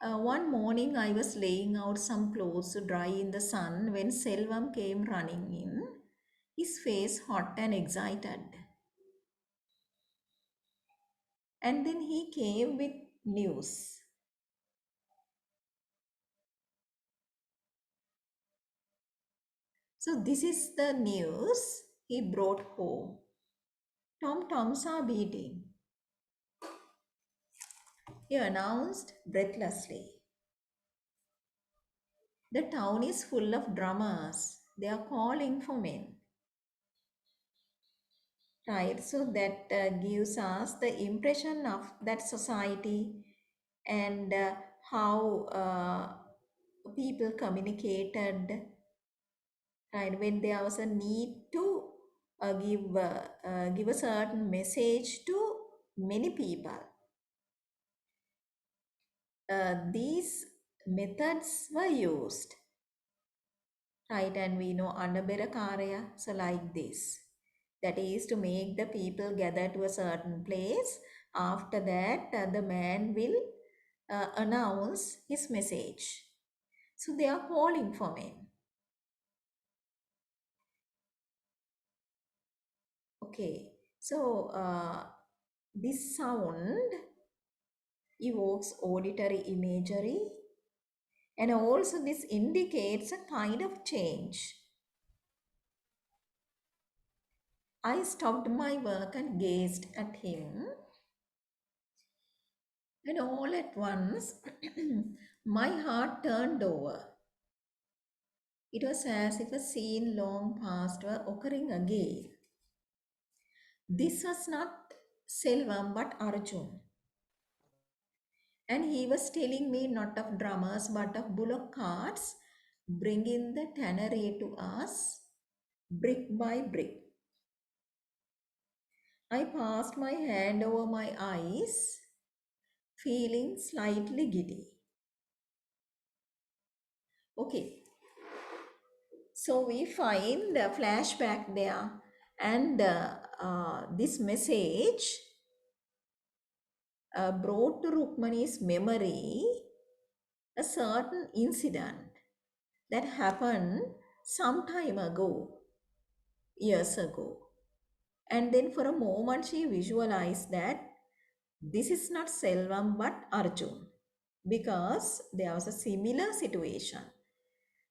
One morning I was laying out some clothes to dry in the sun when Selvam came running in, his face hot and excited. And then he came with news. So this is the news he brought home. Tom-toms are beating, he announced breathlessly. The town is full of drummers. They are calling for men. Right, so that gives us the impression of that society and how people communicated, right, when there was a need to give a certain message to many people. These methods were used, right, and we know Annabera Karya, so like this. That is to make the people gather to a certain place. After that, the man will announce his message. So they are calling for men. Okay, so this sound evokes auditory imagery, and also this indicates a kind of change. I stopped my work and gazed at him, and all at once my heart turned over. It was as if a scene long past were occurring again. This was not Selvam but Arjun. And he was telling me not of drummers but of bullock carts bringing the tannery to us brick by brick. I passed my hand over my eyes, feeling slightly giddy. Okay, so we find a flashback there, and this message brought to Rukmani's memory a certain incident that happened some time ago, years ago. And then for a moment she visualized that this is not Selvam but Arjun, because there was a similar situation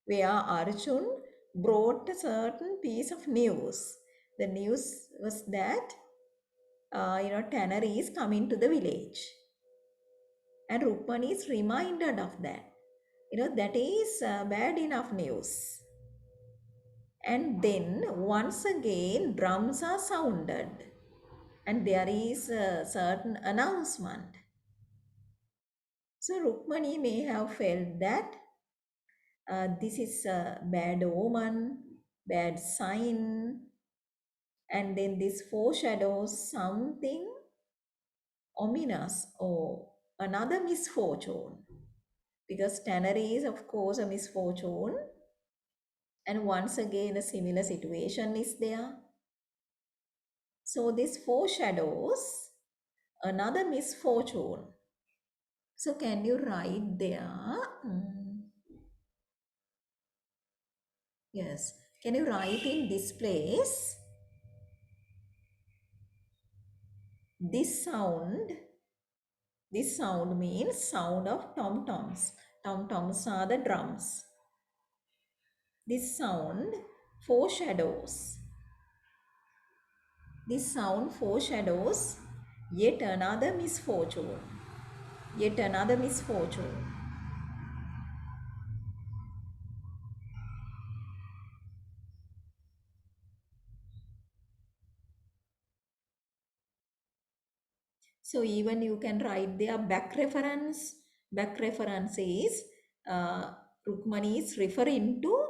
where Arjun brought a certain piece of news. The news was that tannery is coming to the village, and Rukmani is reminded of that. That is bad enough news. And then once again drums are sounded, and there is a certain announcement. So Rukmani may have felt that this is a bad omen, bad sign, and then this foreshadows something ominous or another misfortune, because tannery is of course a misfortune, and once again a similar situation is there. So this foreshadows another misfortune. So can you write there? Yes. Can you write in this place? This sound. This sound means sound of tom-toms. Tom-toms are the drums. This sound foreshadows. This sound foreshadows yet another misfortune. Yet another misfortune. So even you can write their back reference. Back reference is Rukmani is referring to,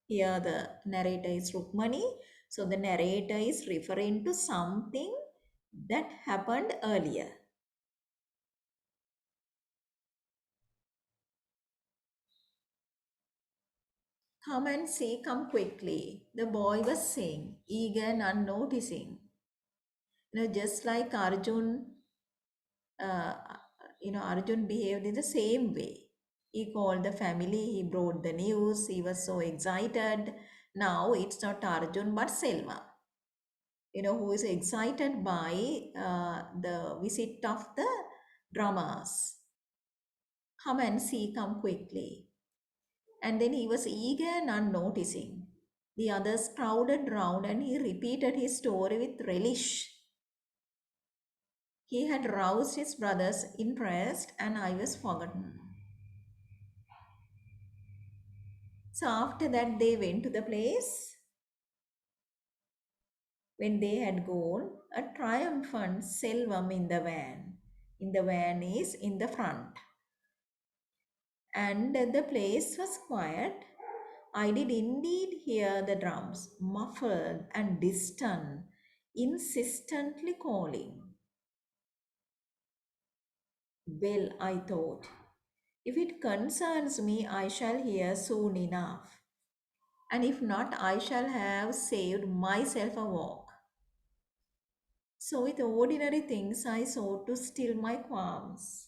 here the narrator is Rukmani. So the narrator is referring to something that happened earlier. Come and see, come quickly. The boy was saying, eager and unnoticing. Just like Arjun, Arjun behaved in the same way. He called the family, he brought the news, he was so excited. Now it's not Arjun but Selva, who is excited by the visit of the drummers. Come and see, come quickly. And then he was eager and unnoticing. The others crowded round and he repeated his story with relish. He had roused his brother's interest and I was forgotten. So after that, they went to the place. When they had gone, a triumphant Selvam in the van. In the van is in the front. And the place was quiet. I did indeed hear the drums, muffled and distant, insistently calling. Well, I thought, if it concerns me, I shall hear soon enough. And if not, I shall have saved myself a walk. So, with ordinary things, I sought to still my qualms.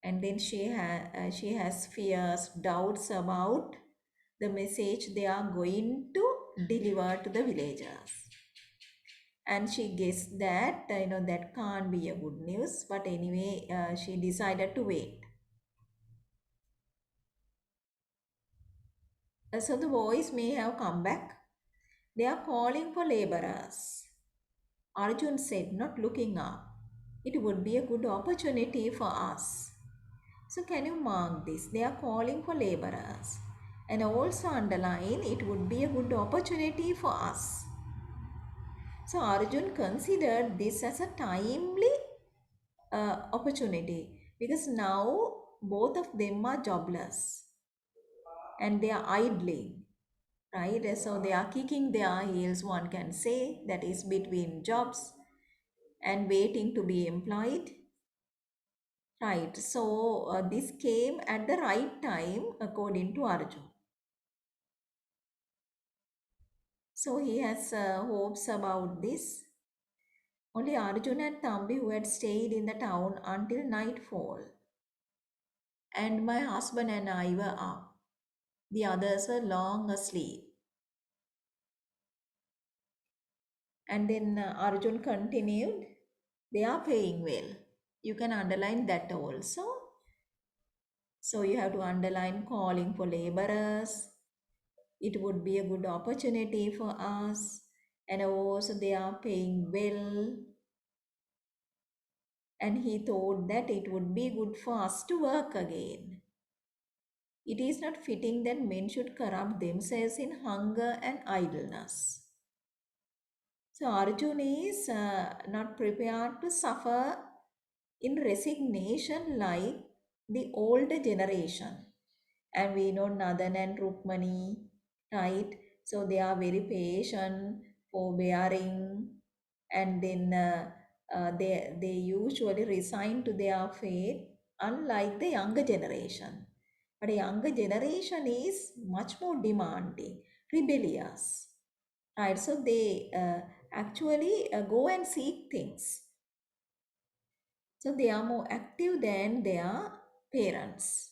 And then she has fears, doubts about the message they are going to deliver to the villagers. And she guessed that that can't be a good news. But anyway, she decided to wait. So the boys may have come back. They are calling for laborers. Arjun said, not looking up. It would be a good opportunity for us. So can you mark this? They are calling for laborers. And also underline, it would be a good opportunity for us. So Arjun considered this as a timely opportunity because now both of them are jobless and they are idling, right? So they are kicking their heels, one can say, that is between jobs and waiting to be employed, right? So this came at the right time according to Arjun. So he has hopes about this. Only Arjun and Thambi who had stayed in the town until nightfall. And my husband and I were up. The others were long asleep. And then Arjun continued, they are paying well. You can underline that also. So you have to underline calling for laborers. It would be a good opportunity for us. And also they are paying well. And he thought that it would be good for us to work again. It is not fitting that men should corrupt themselves in hunger and idleness. So Arjun is not prepared to suffer in resignation like the older generation. And we know Nadan and Rukmani, right? So they are very patient, forbearing, and then they usually resign to their fate, unlike the younger generation. But a younger generation is much more demanding, rebellious, right? So they actually go and seek things. So they are more active than their parents.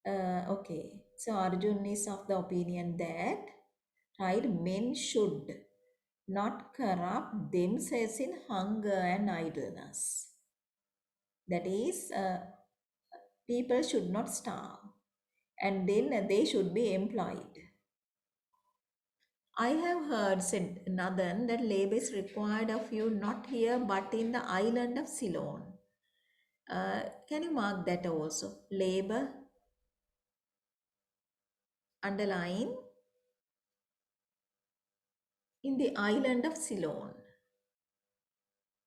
Okay, so Arjun is of the opinion that, right, men should not corrupt themselves in hunger and idleness. That is, people should not starve and then they should be employed. I have heard, said Nadan, that labor is required of you not here but in the island of Ceylon. Can you mark that also? Labor, underline, in the island of Ceylon.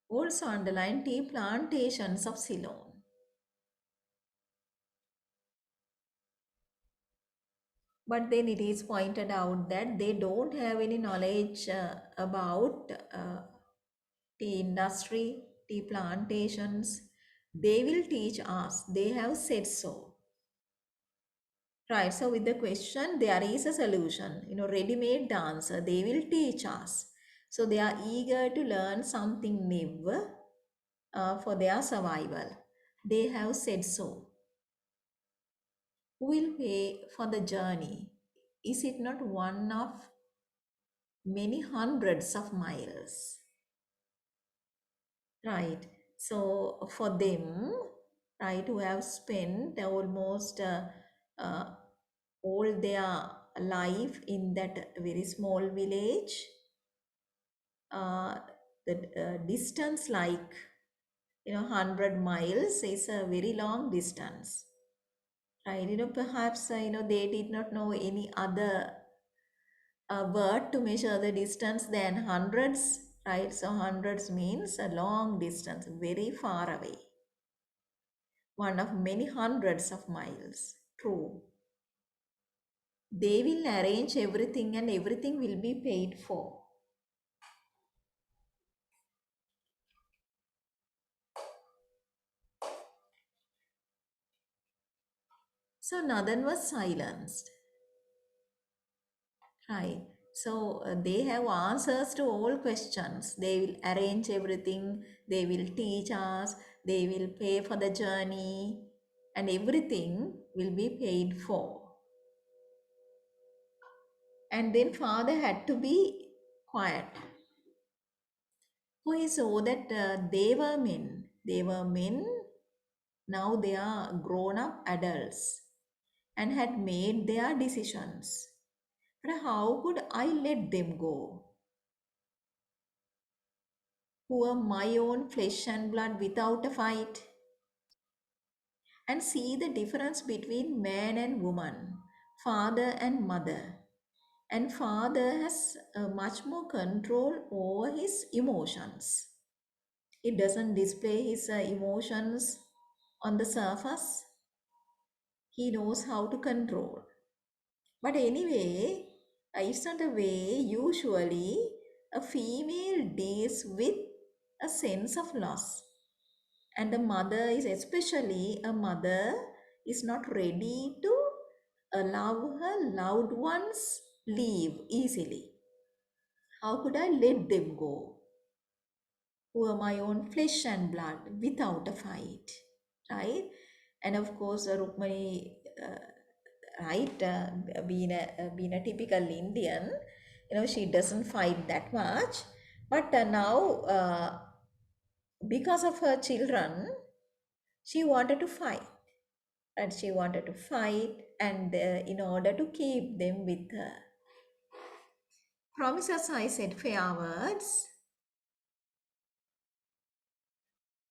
Also underline tea plantations of Ceylon. But then it is pointed out that they don't have any knowledge about tea industry, tea plantations. They will teach us. They have said so. Right. So with the question, there is a solution. Ready-made answer. They will teach us. So they are eager to learn something new for their survival. They have said so. Who will pay for the journey? Is it not one of many hundreds of miles? Right. So for them, right, who have spent almost uh, all their life in that very small village, uh, the distance like 100 miles is a very long distance, right? Perhaps they did not know any other word to measure the distance than hundreds, right? So hundreds means a long distance, very far away, one of many hundreds of miles. True. They will arrange everything and everything will be paid for. So Nadan was silenced, right? So they have answers to all questions. They will arrange everything, they will teach us, they will pay for the journey, and everything will be paid for. And then father had to be quiet. For he saw that they were men. They were men, now they are grown up adults and had made their decisions. But how could I let them go, who are my own flesh and blood without a fight? And see the difference between man and woman, father and mother. And father has much more control over his emotions. He doesn't display his emotions on the surface. He knows how to control. But anyway, it's not a way usually a female deals with a sense of loss. And the mother is, especially a mother, is not ready to allow her loved ones leave easily. How could I let them go, who are my own flesh and blood, without a fight, right? And of course, Rukmani, right, being a typical Indian, she doesn't fight that much. But now, because of her children, she wanted to fight. And she wanted to fight, and in order to keep them with her. Promises, I said, fair words.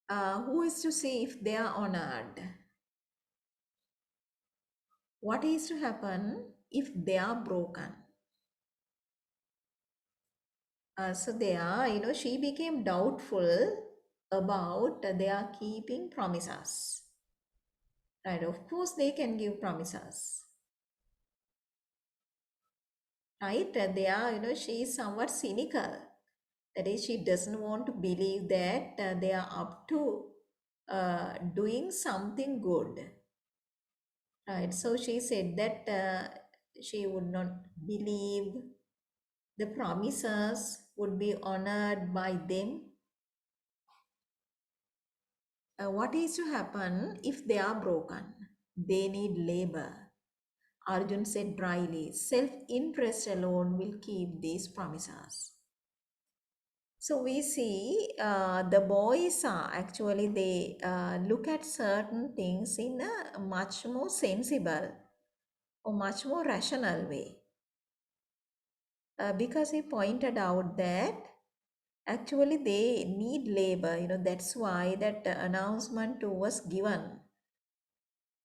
Who is to say if they are honored? What is to happen if they are broken? So they are, she became doubtful about their keeping promises. Right, of course they can give promises. Right, they are, she is somewhat cynical. That is, she doesn't want to believe that they are up to doing something good. Right, so she said that she would not believe the promises would be honored by them. What is to happen if they are broken? They need labor. Arjun said dryly, self-interest alone will keep these promises. So we see the boys are actually, they look at certain things in a much more sensible or much more rational way. Because he pointed out that actually they need labor, that's why that announcement too was given.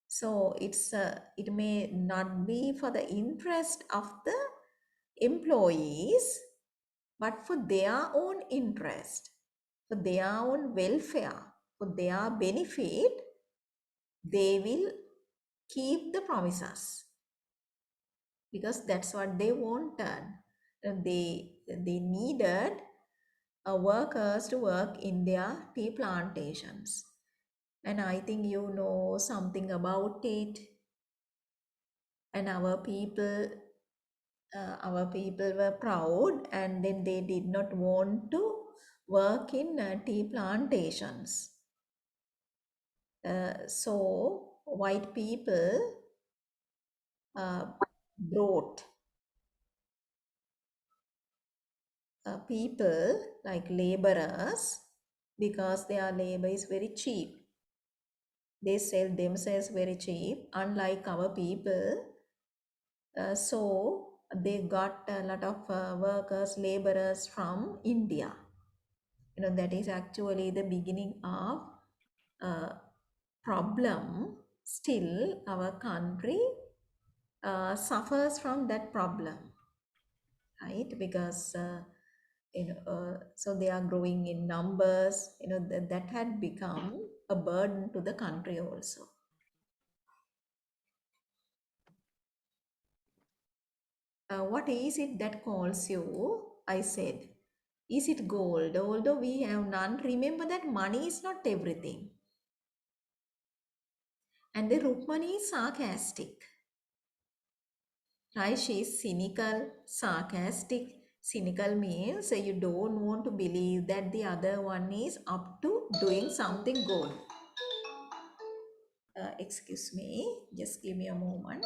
So it may not be for the interest of the employees, but for their own interest, for their own welfare, for their benefit, they will keep the promises because that's what they wanted. They needed workers to work in their tea plantations. And I think you know something about it. And our people were proud, and then they did not want to work in tea plantations. So white people uh, brought people like laborers because their labor is very cheap. They sell themselves very cheap, unlike our people. So they got a lot of workers, laborers from India. That is actually the beginning of uh, problem. Still, our country suffers from that problem, right? Because so they are growing in numbers. That had become a burden to the country also. What is it that calls you? I said, is it gold? Although we have none, remember that money is not everything. And the Rukmani is sarcastic. Right? She is cynical, sarcastic. Cynical means you don't want to believe that the other one is up to doing something good. Excuse me, just give me a moment.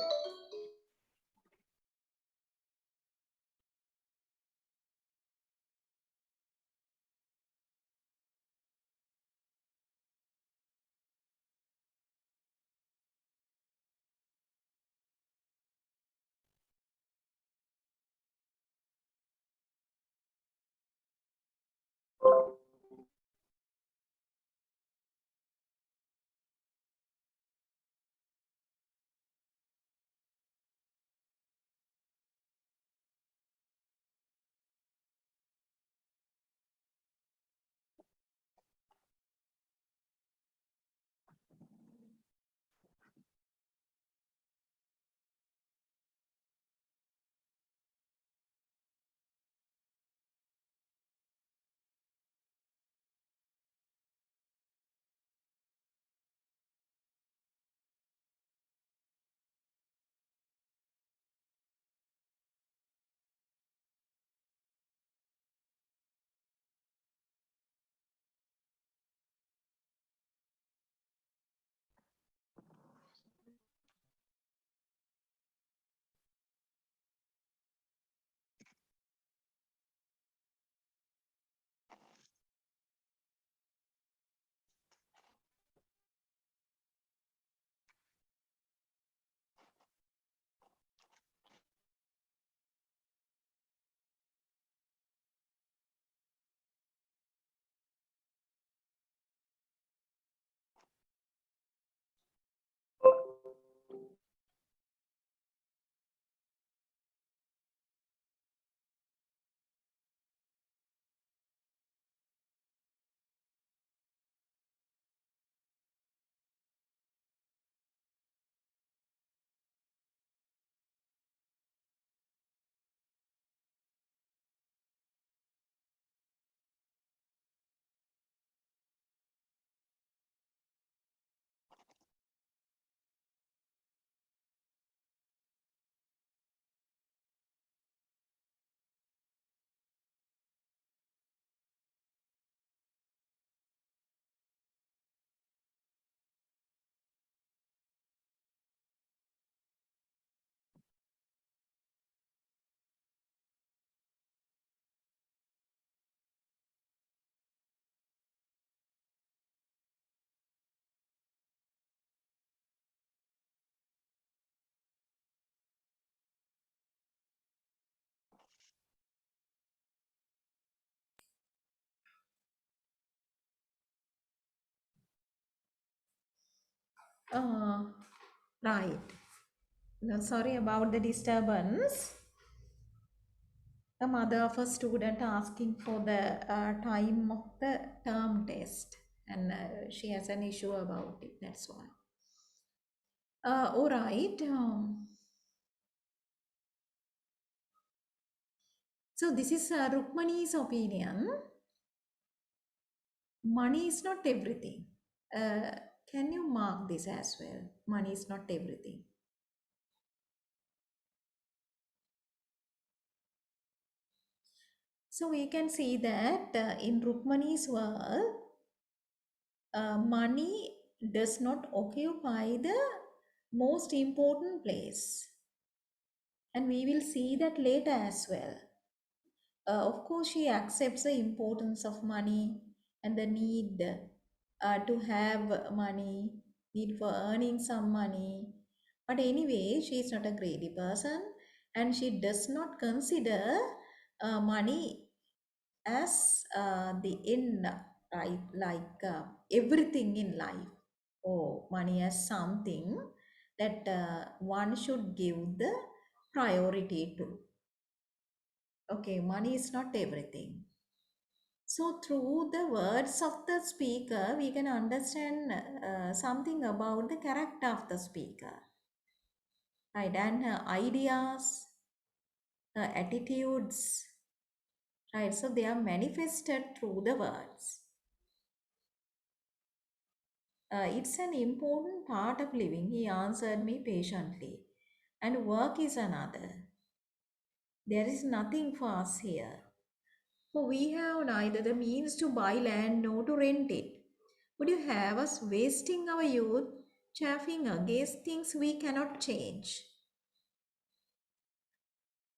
Uh, right. No, sorry about the disturbance. The mother of a student asking for the time of the term test, and she has an issue about it. That's why. All right. So this is Rukmani's opinion. Money is not everything. Uh, can you mark this as well? Money is not everything. So we can see that in Rukmani's world, money does not occupy the most important place. And we will see that later as well. Of course, she accepts the importance of money and the need to have money, need for earning some money. But anyway, she is not a greedy person and she does not consider money as the end, right? Like everything in life. Or money as something that one should give the priority to. Okay, money is not everything. So, through the words of the speaker, we can understand something about the character of the speaker, right? And her ideas, her attitudes, right? So, they are manifested through the words. It's an important part of living, he answered me patiently. And work is another. There is nothing for us here. For we have neither the means to buy land nor to rent it. Would you have us wasting our youth, chafing against things we cannot change?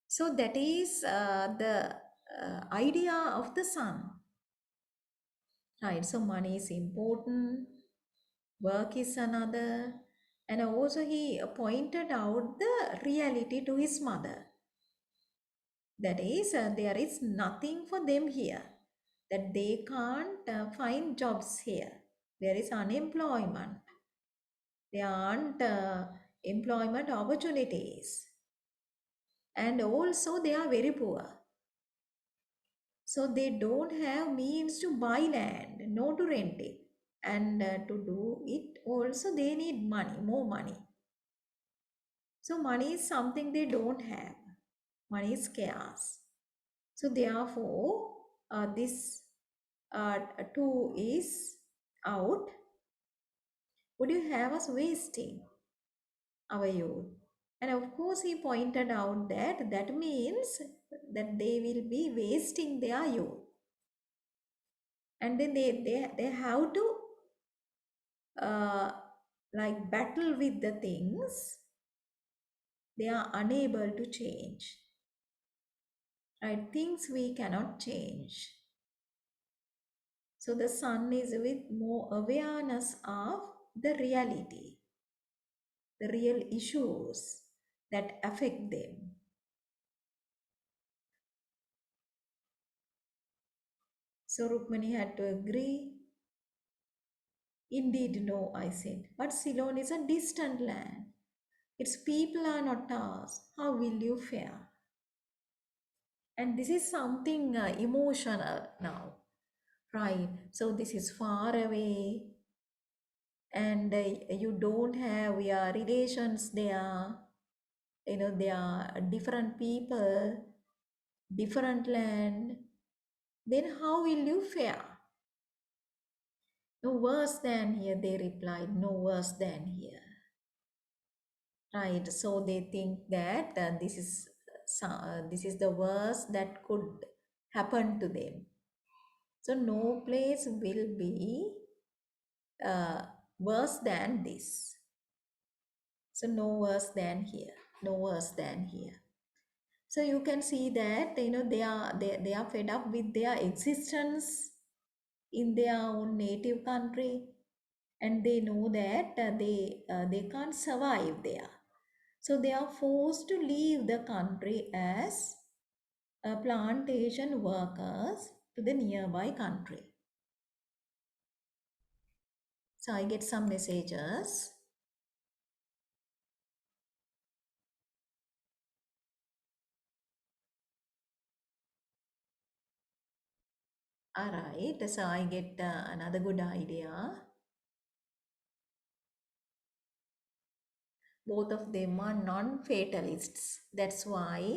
So that is the idea of the son. Right, so money is important, work is another, and also he pointed out the reality to his mother. That is, there is nothing for them here, that they can't find jobs here. There is unemployment. There aren't employment opportunities. And also, they are very poor. So, they don't have means to buy land, nor to rent it. And to do it, also, they need money, more money. So, money is something they don't have. Money is scarce. So, therefore, this uh, two is out. Would you have us wasting our youth? And of course, he pointed out that that means that they will be wasting their youth. And then they have to uh, like battle with the things they are unable to change. Right? Things we cannot change. So the son is with more awareness of the reality, the real issues that affect them. So Rukmani had to agree. Indeed, no, I said. But Ceylon is a distant land. Its people are not ours. How will you fare? And this is something emotional now, right? So this is far away, and you don't have your relations there. You know, they are different people, different land. Then how will you fare? No worse than here, they replied. No worse than here. Right, so they think that this is the worst that could happen to them. So no place will be uh, worse than this. So no worse than here, no worse than here. So you can see that they are fed up with their existence in their own native country, and they know that they can't survive there. So they are forced to leave the country as plantation workers to the nearby country. So I get some messages. All right, so I get another good idea. Both of them are non-fatalists. That's why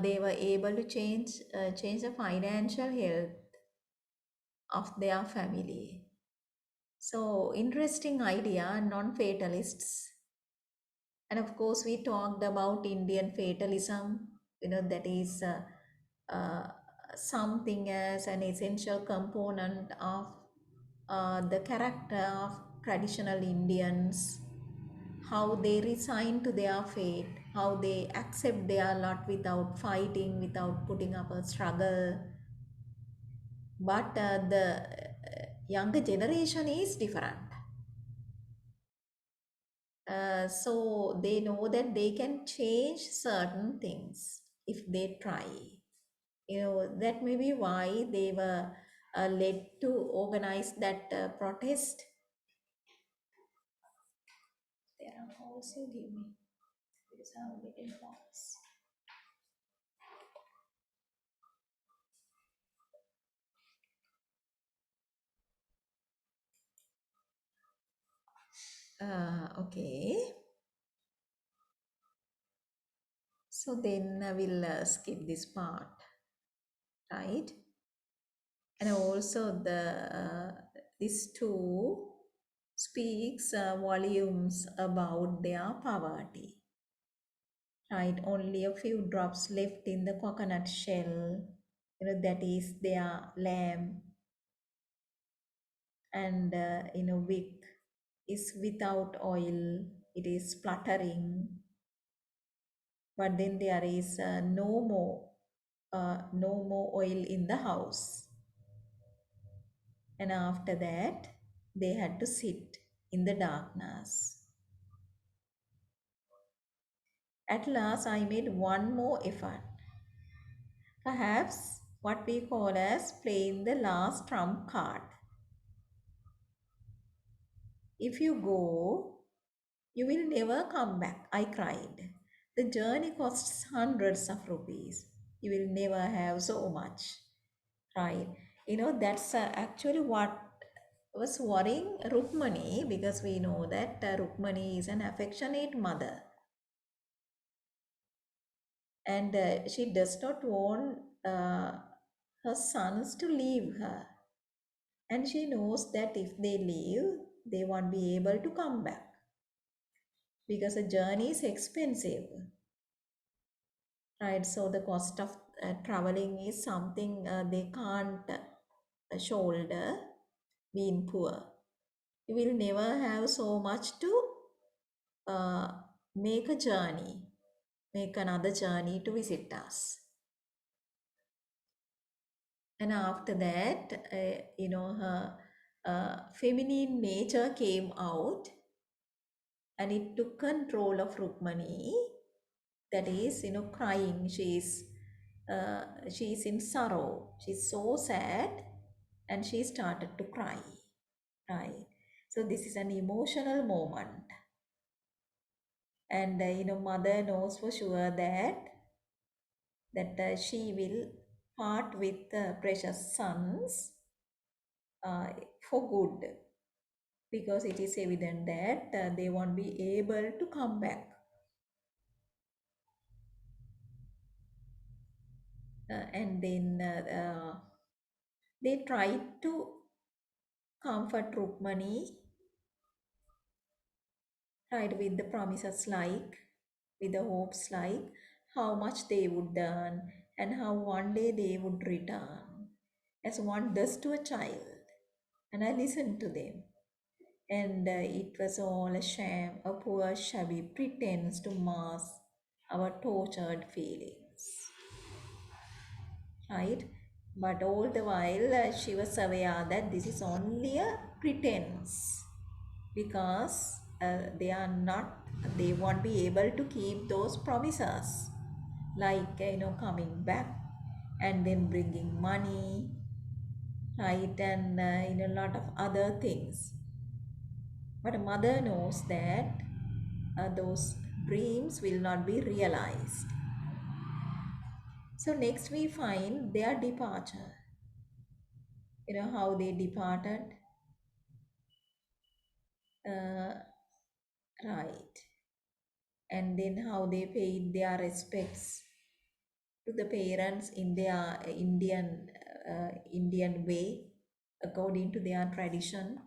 they were able to change the financial health of their family. So interesting idea, non-fatalists. And of course, we talked about Indian fatalism. You know, that is uh, something as an essential component of the character of traditional Indians, how they resign to their fate, how they accept their lot without fighting, without putting up a struggle. But the younger generation is different. So they know that they can change certain things if they try. That may be why they were led to organize that protest. There are also give me because I have little box. Okay. So then I will skip this part, right? And also these two speaks volumes about their poverty, right? Only a few drops left in the coconut shell, that is their lamb, and wick is without oil, it is spluttering, but then there is no more oil in the house. And after that, they had to sit in the darkness. At last, I made one more effort. Perhaps what we call as playing the last trump card. If you go, you will never come back, I cried. The journey costs hundreds of rupees. You will never have so much. Right. That's actually what was worrying Rukmani, because we know that Rukmani is an affectionate mother, and she does not want her sons to leave her. And she knows that if they leave, they won't be able to come back because the journey is expensive. Right. So the cost of traveling is something they can't shoulder, being poor. You will never have so much to uh, make a journey, make another journey to visit us. And after that, her feminine nature came out, and it took control of Rukmani. That is, crying. She's in sorrow. She's so sad, and she started to cry. Right. So this is an emotional moment, and mother knows for sure that she will part with precious sons uh, for good, because it is evident that they won't be able to come back. And then they tried to comfort Rukmani, tried with the promises like, with the hopes like, how much they would earn and how one day they would return, as one does to a child. And I listened to them. And it was all a sham, a poor shabby pretense to mask our tortured feelings, right? But all the while, she was aware that this is only a pretense, because they won't be able to keep those promises, like coming back and then bringing money, right? And a lot of other things. But a mother knows that those dreams will not be realized. So next we find their departure. How they departed. Uh, right. And then how they paid their respects to the parents in their Indian way, according to their tradition.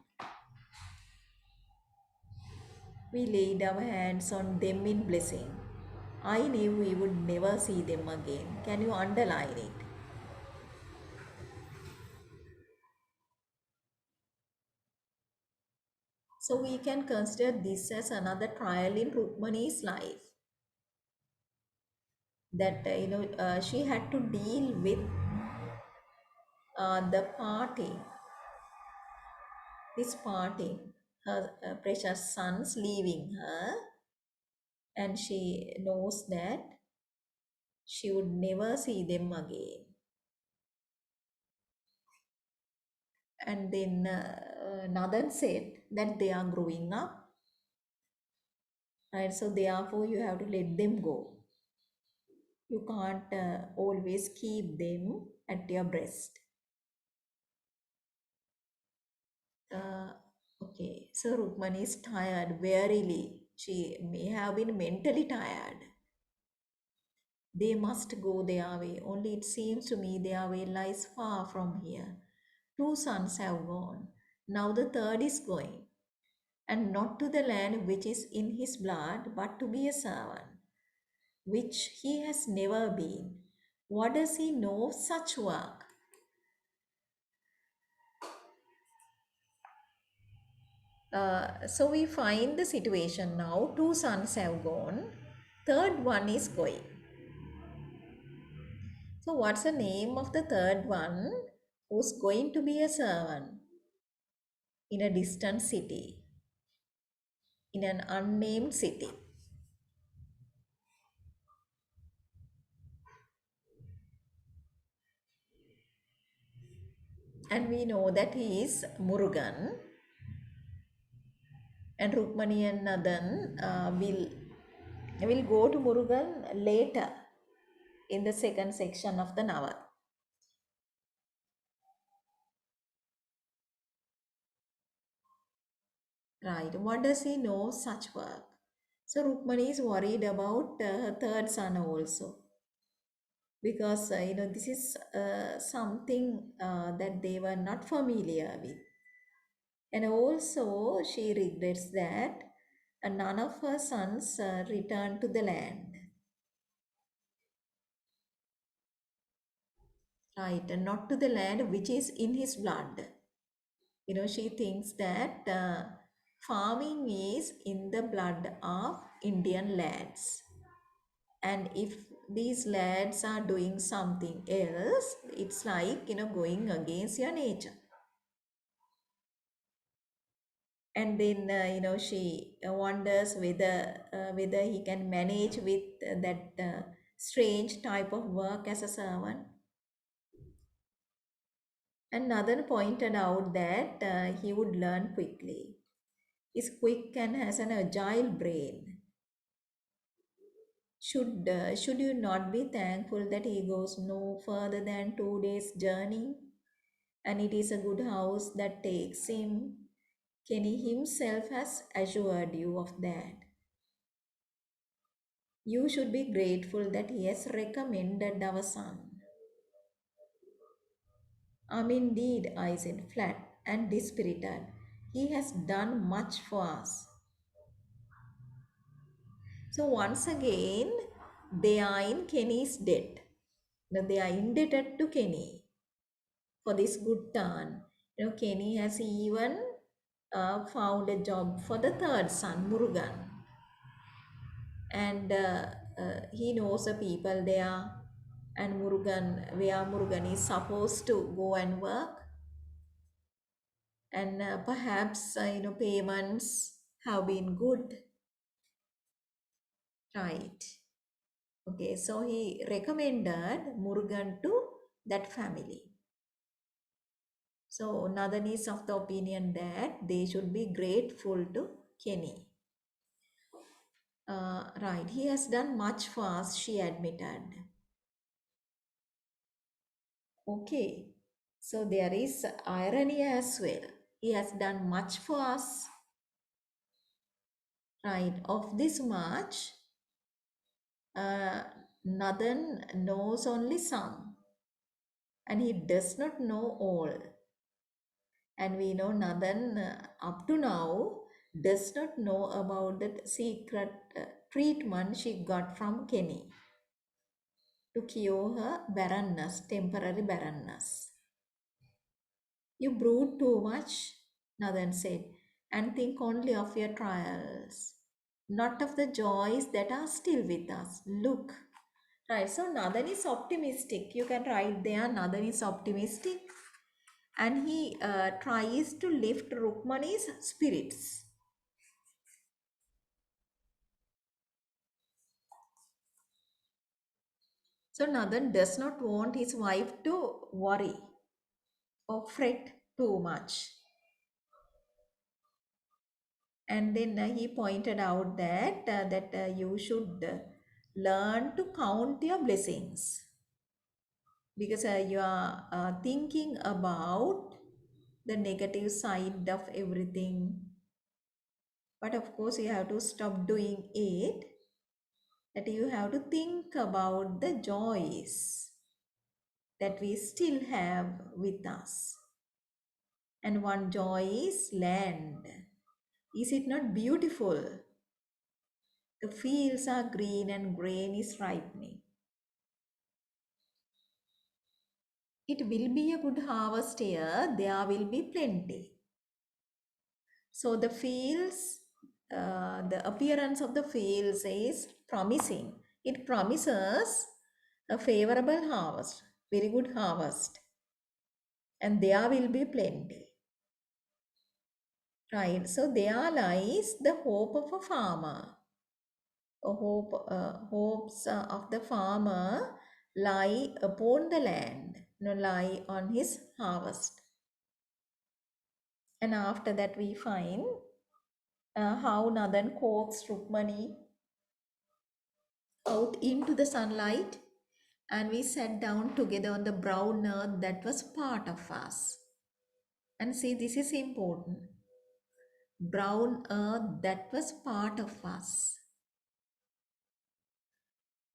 We laid our hands on them in blessing. I knew we would never see them again. Can you underline it? So we can consider this as another trial in Rukmani's life, that she had to deal with the parting, this parting, her precious sons leaving her, and she knows that she would never see them again. And then Nadan said that they are growing up, right? So therefore you have to let them go. You can't always keep them at your breast. Uh, okay, so Rukmani is tired, wearily. She may have been mentally tired. They must go their way. Only it seems to me their way lies far from here. Two sons have gone. Now the third is going, and not to the land which is in his blood, but to be a servant, which he has never been. What does he know of such work? So we find the situation now. Two sons have gone, third one is going. So what's the name of the third one who's going to be a servant in a distant city, in an unnamed city? And we know that he is Murugan, and Rukmani and Nadan will go to Murugan later in the second section of the novel. Right. What does he know such work? So Rukmani is worried about her third son also, because this is something that they were not familiar with, and also she regrets that none of her sons returned to the land, right, and not to the land which is in his blood. She thinks that farming is in the blood of Indian lads, and if these lads are doing something else, it's like going against your nature. And then she wonders whether he can manage with that strange type of work as a servant. And Nathan pointed out that he would learn quickly. He's quick and has an agile brain. Should you not be thankful that he goes no further than 2 days journey, and it is a good house that takes him? Kenny himself has assured you of that. You should be grateful that he has recommended our son. Indeed, I said, flat and dispirited. He has done much for us. So once again, they are in Kenny's debt. Now they are indebted to Kenny for this good turn. Kenny has even found a job for the third son, Murugan, and he knows the people there, and Murugan, where Murugan is supposed to go and work, and perhaps payments have been good, right? Okay, so he recommended Murugan to that family. So Nadan is of the opinion that they should be grateful to Kenny. Right, he has done much for us, she admitted. Okay, so there is irony as well. He has done much for us, right? Of this much, uh, Nadan knows only some, and he does not know all. And we know Nadan, up to now, does not know about the secret treatment she got from Kenny to cure her barrenness, temporary barrenness. You brood too much, Nadan said. and think only of your trials, not of the joys that are still with us. Look. Right, so Nadan is optimistic. You can write there, Nadan is optimistic, and he tries to lift Rukmani's spirits. So Nadan does not want his wife to worry or fret too much. And then he pointed out that you should learn to count your blessings, because you are thinking about the negative side of everything. But of course, you have to stop doing it, that you have to think about the joys that we still have with us. And one joy is land. Is it not beautiful? The fields are green and grain is ripening. It will be a good harvest here, there will be plenty. So the fields, the appearance of the fields is promising. It promises a favorable harvest, very good harvest, and there will be plenty. Right, so there lies the hope of a farmer. Hopes of the farmer lie upon the land, lie on his harvest. And after that, we find how Nadan coaxed Rukmani out into the sunlight, and we sat down together on the brown earth that was part of us. And see, this is important. Brown earth that was part of us.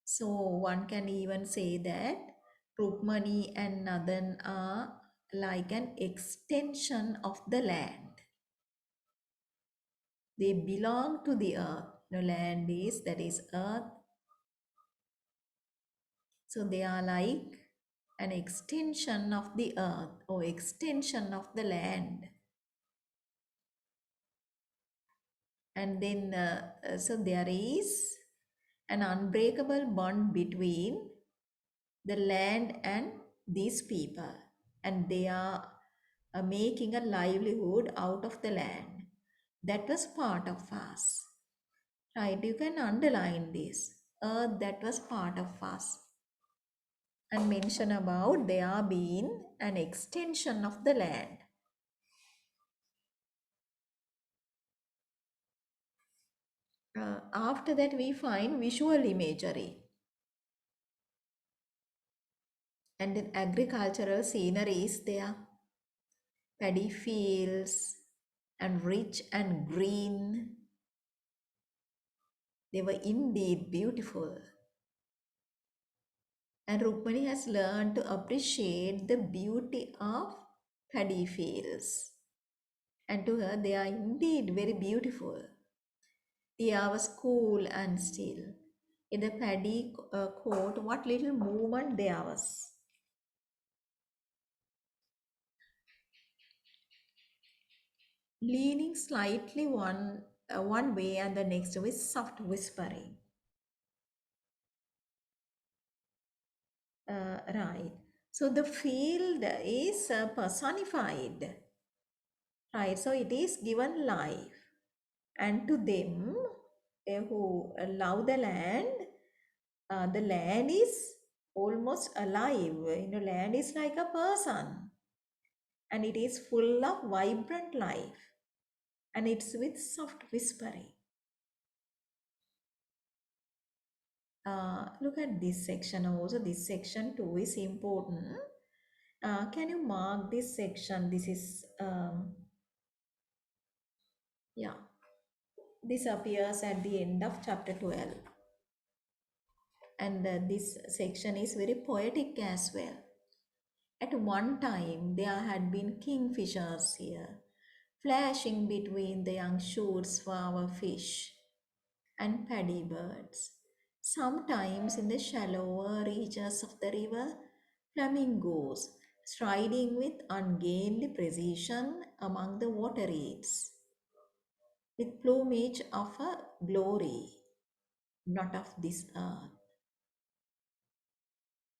So one can even say that Rukmani and Nadan are like an extension of the land. They belong to the earth. The land is, that is earth. So they are like an extension of the earth or extension of the land. And then, so there is an unbreakable bond between the land and these people, and they are making a livelihood out of the land that was part of us. Right, you can underline this, earth that was part of us, and mention about they are being an extension of the land. After that, we find visual imagery and then agricultural sceneries there, paddy fields and rich and green. They were indeed beautiful. And Rukmani has learned to appreciate the beauty of paddy fields. And to her, they are indeed very beautiful. The air was cool and still. In the paddy court, what little movement there was. Leaning slightly one way and the next with soft whispering. Right. So the field is personified. Right. So it is given life. And to them who love the land is almost alive. Land is like a person, and it is full of vibrant life, and it's with soft whispering. Look at this section also. This section too is important. Can you mark this section? This is, yeah, this appears at the end of chapter 12. And this section is very poetic as well. At one time, there had been kingfishers here, flashing between the young shoots for our fish, and paddy birds. Sometimes in the shallower reaches of the river, flamingos striding with ungainly precision among the water reeds. with plumage of a glory, not of this earth,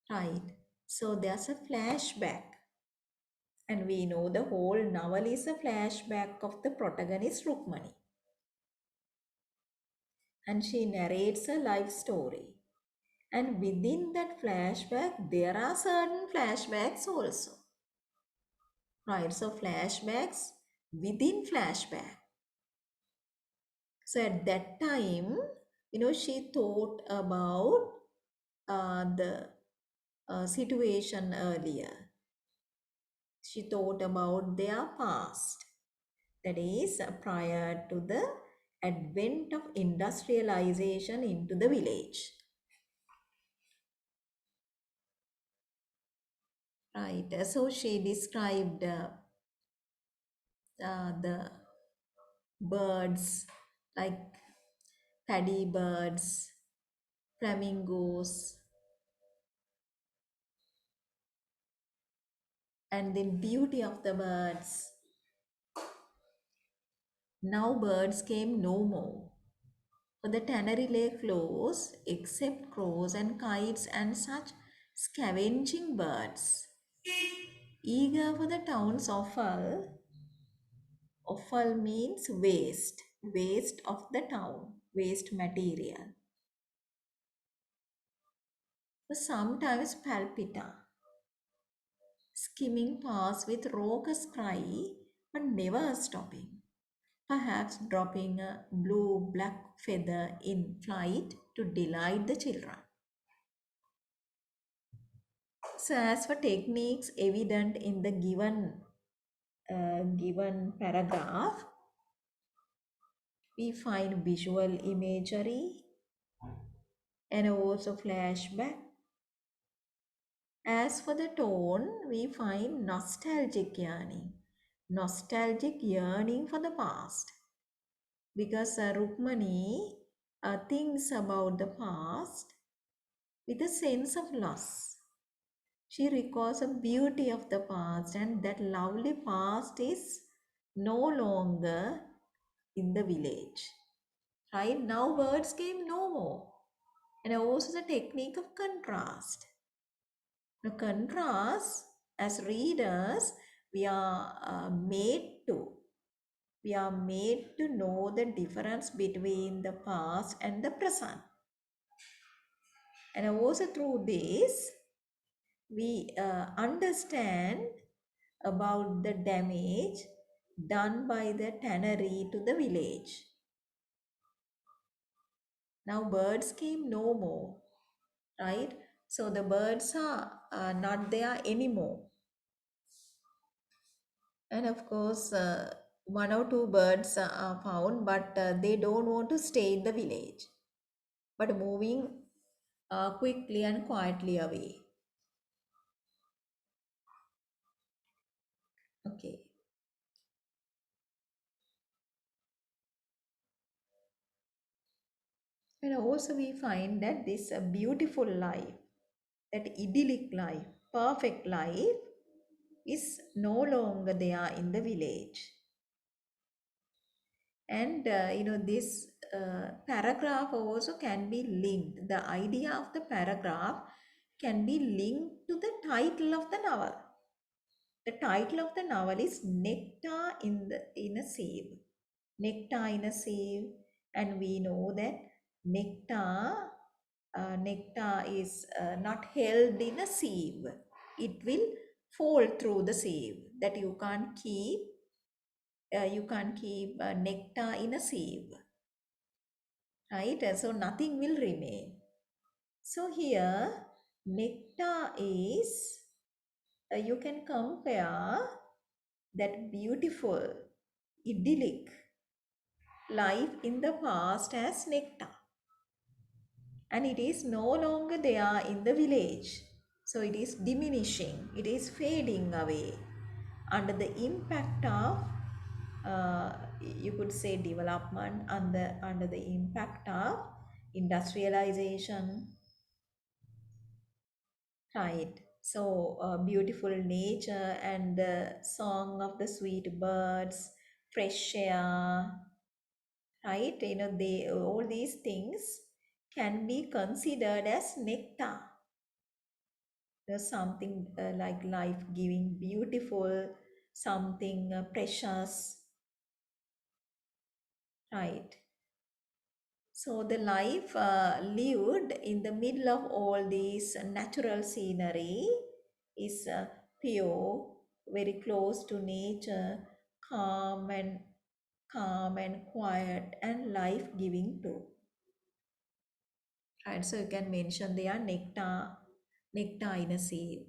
right? So there's a flashback, and we know the whole novel is a flashback of the protagonist Rukmani, and she narrates a life story. And within that flashback, there are certain flashbacks also, right? So flashbacks within flashback. So at that time, she thought about the situation earlier. She thought about their past, that is, prior to the advent of industrialization into the village. Right. So she described the birds like paddy birds, flamingos, and the beauty of the birds. Now birds came no more, for the tannery lay closed, except crows and kites and such scavenging birds. Eager for the town's offal, offal means waste, waste of the town, waste material. For sometimes palpita, skimming past with raucous cry, but never stopping. Perhaps dropping a blue black feather in flight to delight the children. So, as for techniques evident in the given paragraph, we find visual imagery and also flashback. As for the tone, we find nostalgic yearning for the past, because Rukmani thinks about the past with a sense of loss. She recalls the beauty of the past, and that lovely past is no longer in the village. Right now, words came no more. And also the technique of contrast. Now, contrast, as readers, we are made to know the difference between the past and the present. And also through this, we understand about the damage done by the tannery to the village. Now birds came no more, right? So the birds are not there anymore. And of course, one or two birds are found, but they don't want to stay in the village, but moving quickly and quietly away. Okay. And also we find that this beautiful life, that idyllic life, perfect life, is no longer there in the village. And this paragraph also can be linked. The idea of the paragraph can be linked to the title of the novel. The title of the novel is Nectar in a Sieve. Nectar in a Sieve, and we know that nectar is not held in a sieve. It will fall through the sieve. That you can't keep nectar in a sieve, right? So nothing will remain. So here, nectar is, you can compare that beautiful, idyllic life in the past as nectar. And it is no longer there in the village. So it is diminishing, it is fading away under the impact of, you could say, development, under the impact of industrialization, right? So beautiful nature and the song of the sweet birds, fresh air, right? They all these things can be considered as nectar. There's something like life-giving, beautiful, something precious, right? So the life lived in the middle of all these natural scenery is pure, very close to nature, calm and calm and quiet and life-giving too. Right, so you can mention they are nectar in a sieve.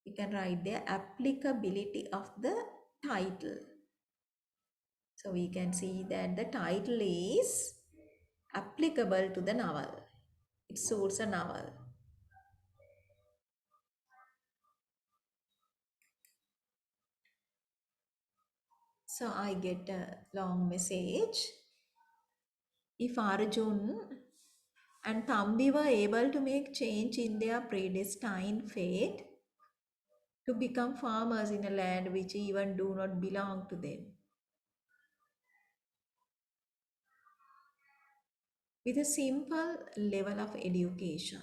You can write the applicability of the title. So we can see that the title is applicable to the novel. It suits a novel. So I get a long message. If Arjun and Thambi were able to make change in their predestined fate to become farmers in a land which even do not belong to them, with a simple level of education.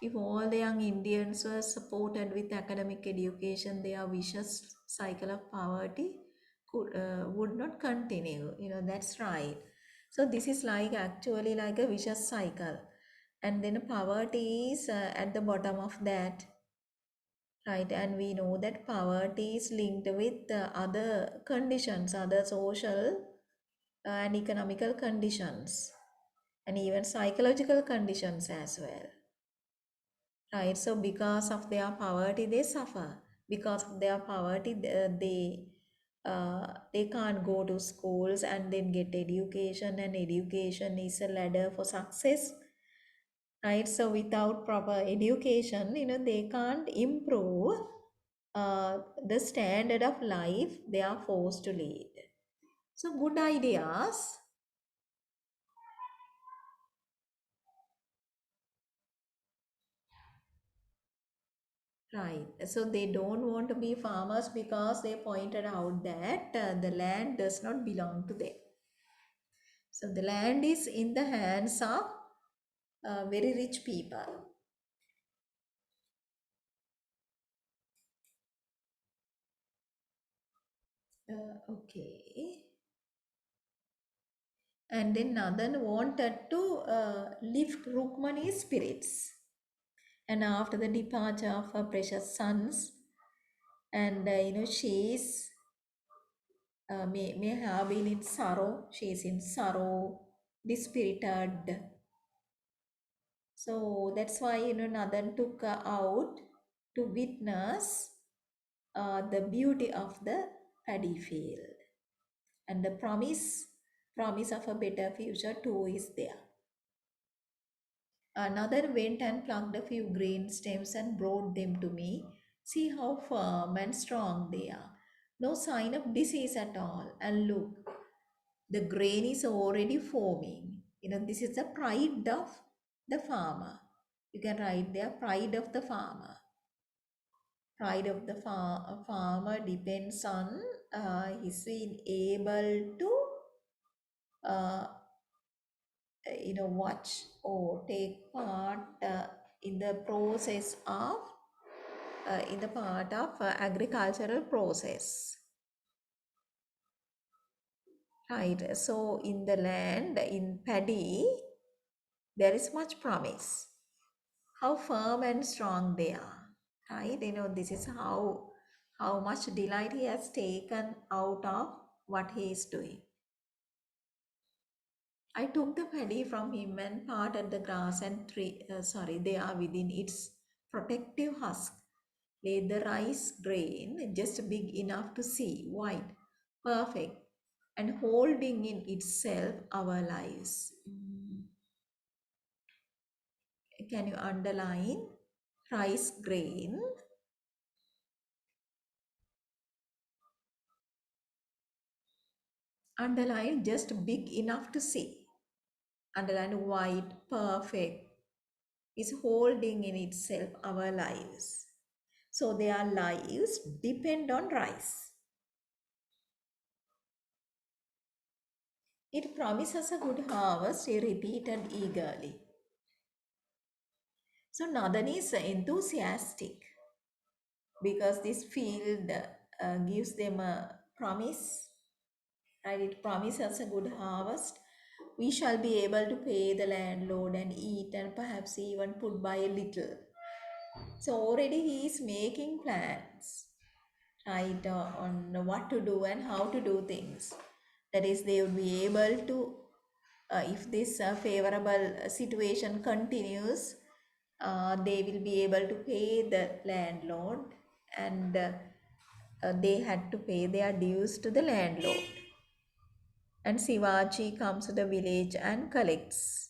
If all the young Indians were supported with academic education, their vicious cycle of poverty would not continue. That's right. So this is like actually like a vicious cycle, and then poverty is at the bottom of that, right? And we know that poverty is linked with other conditions, other social and economical conditions, and even psychological conditions as well. Right, so because of their poverty, they suffer. Because of their poverty, they can't go to schools and then get education, and education is a ladder for success. Right, so without proper education, they can't improve the standard of life they are forced to lead. So good ideas. Right. So they don't want to be farmers because they pointed out that the land does not belong to them. So the land is in the hands of very rich people. Okay. And then Nadan wanted to lift Rukmani's spirits. And after the departure of her precious sons, and she is may have been in sorrow. She is in sorrow, dispirited. So that's why Nadan took her out to witness the beauty of the paddy field, and the promise of a better future too is there. Nadan went and plucked a few green stems and brought them to me. See how firm and strong they are. No sign of disease at all. And look, the grain is already forming. This is the pride of the farmer. You can write there, pride of the farmer. Pride of the farmer depends on his being able to uh, watch or take part in the process of in the part of agricultural process, right? So in the land, in paddy, there is much promise. How firm and strong they are, right? This is how much delight he has taken out of what he is doing. I took the paddy from him and parted the grass and they are within its protective husk lay the rice grain just big enough to see, white, perfect, and holding in itself our lives. Can you underline rice grain? Underline just big enough to see. Underline white, perfect, is holding in itself our lives. So their lives depend on rice. It promises a good harvest, he repeated eagerly. So Nadan is enthusiastic because this field gives them a promise, right? It promises a good harvest. We shall be able to pay the landlord and eat and perhaps even put by a little. So already he is making plans, right, on what to do and how to do things. That is, they will be able to, if this favorable situation continues, they will be able to pay the landlord, and they had to pay their dues to the landlord. And Sivaji comes to the village and collects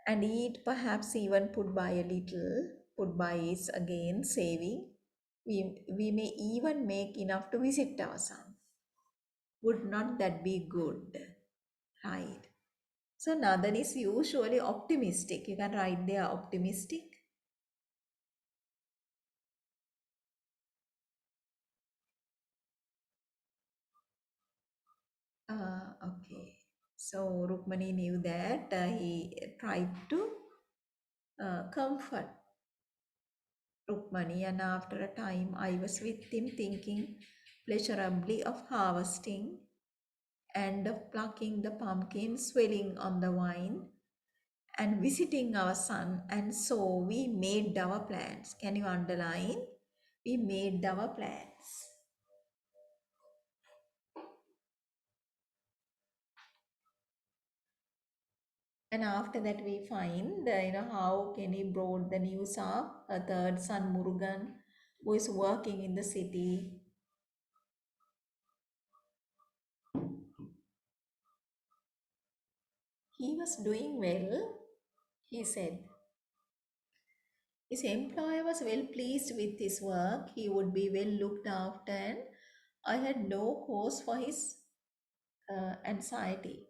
and eat, perhaps even put by a little. Put by is again saving. We may even make enough to visit our son. Would not that be good? Right. So Nathan is usually optimistic. You can write there optimistic. Okay. So Rukmani knew that he tried to comfort Rukmani, and after a time I was with him thinking pleasurably of harvesting and of plucking the pumpkin, swelling on the vine, and visiting our son. And so we made our plans. Can you underline? We made our plans. And after that, we find, how Kenny brought the news of a third son, Murugan, who is working in the city. He was doing well, he said. His employer was well pleased with his work. He would be well looked after, and I had no cause for his anxiety.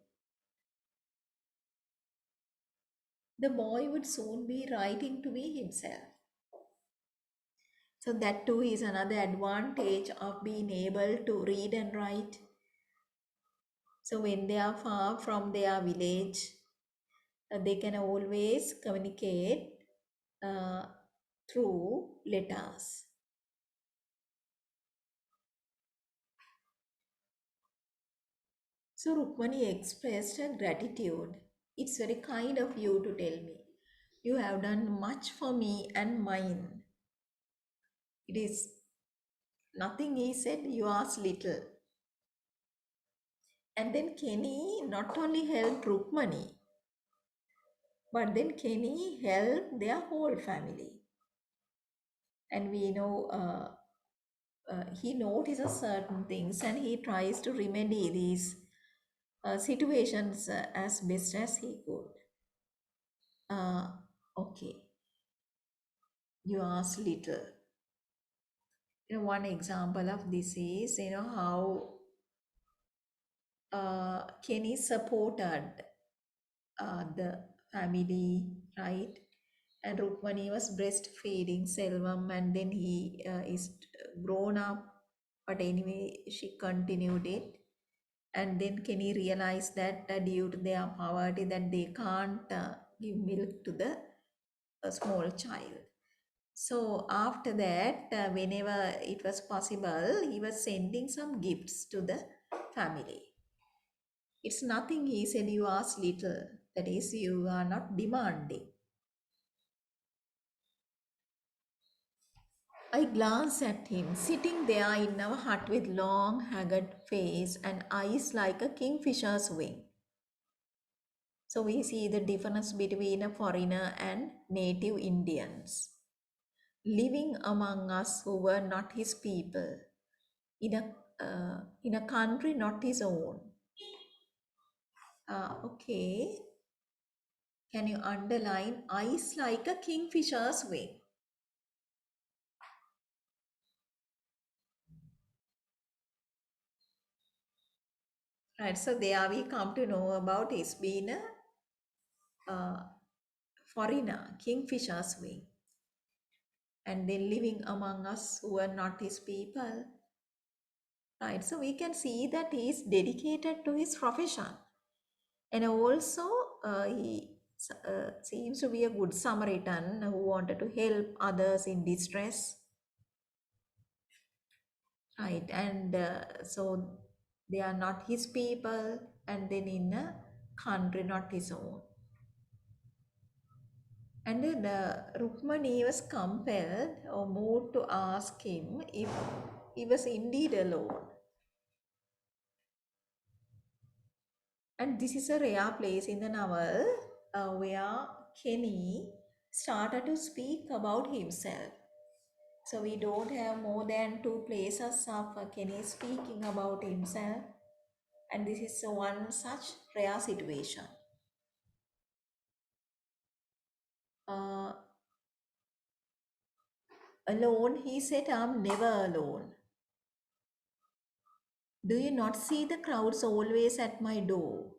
The boy would soon be writing to me himself. So, that too is another advantage of being able to read and write. So, when they are far from their village, they can always communicate uh, through letters. So Rukmani expressed her gratitude. It's very kind of you to tell me. You have done much for me and mine. It is nothing, he said, you ask little. And then Kenny not only helped Rukmani, but then Kenny helped their whole family. And we know he notices certain things and he tries to remedy these situations as best as he could. Uh, okay, you ask little. One example of this is, how Kenny supported the family, right? And Rukmani was breastfeeding Selvam, and then he is grown up. But anyway, she continued it. And then Kenny realized that due to their poverty, that they can't give milk to the small child. So after that, whenever it was possible, he was sending some gifts to the family. It's nothing, he said, you ask little. That is, you are not demanding. I glanced at him, sitting there in our hut with long, haggard face and eyes like a kingfisher's wing. So we see the difference between a foreigner and native Indians living among us who were not his people, in a country not his own. Okay, can you underline eyes like a kingfisher's wing? Right, so there we come to know about his being a foreigner, kingfisher's wing, and then living among us who are not his people. right? So we can see that he is dedicated to his profession, and also he seems to be a good Samaritan who wanted to help others in distress, right? And so they are not his people, and then in a country not his own. And then Rukmani was compelled or moved to ask him if he was indeed alone. And this is a rare place in the novel where Kenny started to speak about himself. So we don't have more than two places of Kenny speaking about himself. And this is one such rare situation. Uh, Alone, he said, I'm never alone. Do you not see the crowds always at my door?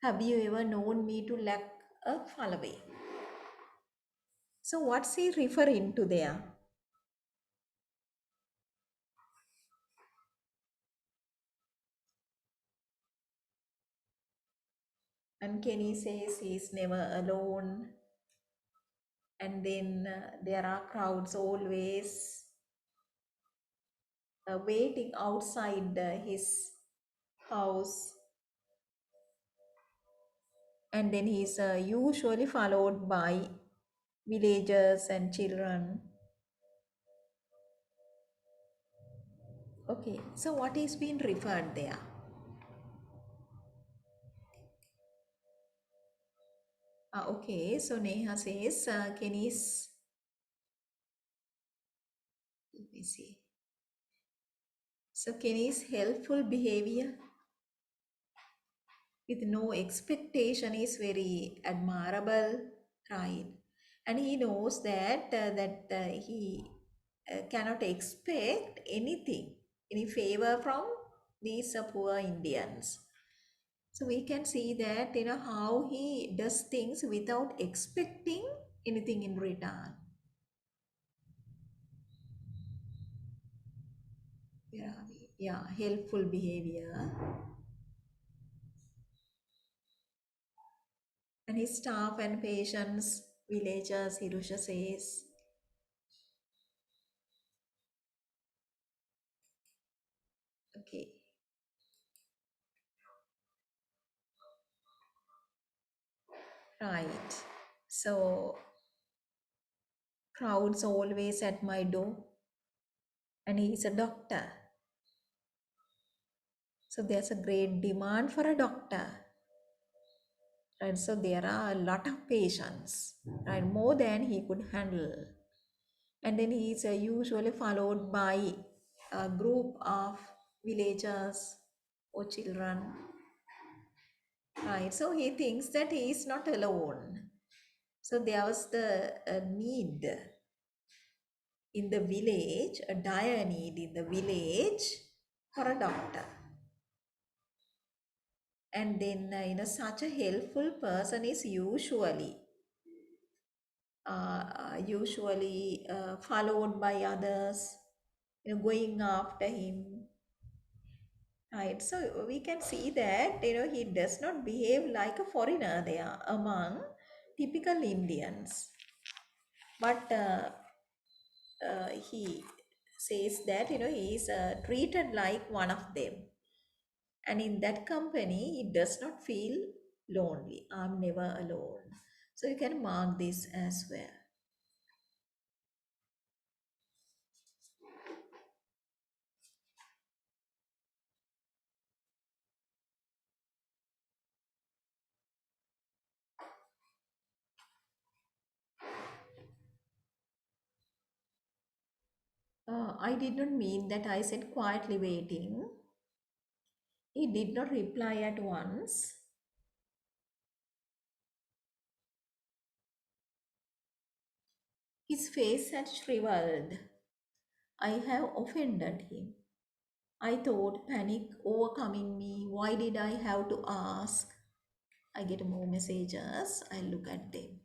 Have you ever known me to lack a fall away? So what's he referring to there? And Kenny says he's never alone. And then there are crowds always waiting outside his house. And then he's usually followed by villagers and children. Okay, so what is being referred there? Okay, so Neha says Kenny's, let me see. So Kenny's helpful behavior with no expectation is very admirable, right? And he knows that he cannot expect anything, any favor from these poor Indians. So we can see that how he does things without expecting anything in return. Where are we? Yeah, helpful behavior. And his staff and patients, villagers, Hirusha says. Okay, right. So crowds always at my door, and he's a doctor. So there's a great demand for a doctor. Right? So there are a lot of patients, right? More than he could handle. And then he is usually followed by a group of villagers or children, right? So he thinks that he is not alone. So there was the need in the village, a dire need in the village for a doctor. And then such a helpful person is usually followed by others, going after him, right? So we can see that he does not behave like a foreigner there among typical Indians, but he says that he is treated like one of them, and in that company he does not feel lonely. I'm never alone. So you can mark this as well. I did not mean that, I said quietly waiting. He did not reply at once. His face had shriveled. I have offended him. I thought, panic overcoming me. Why did I have to ask? I get more messages. I look at them.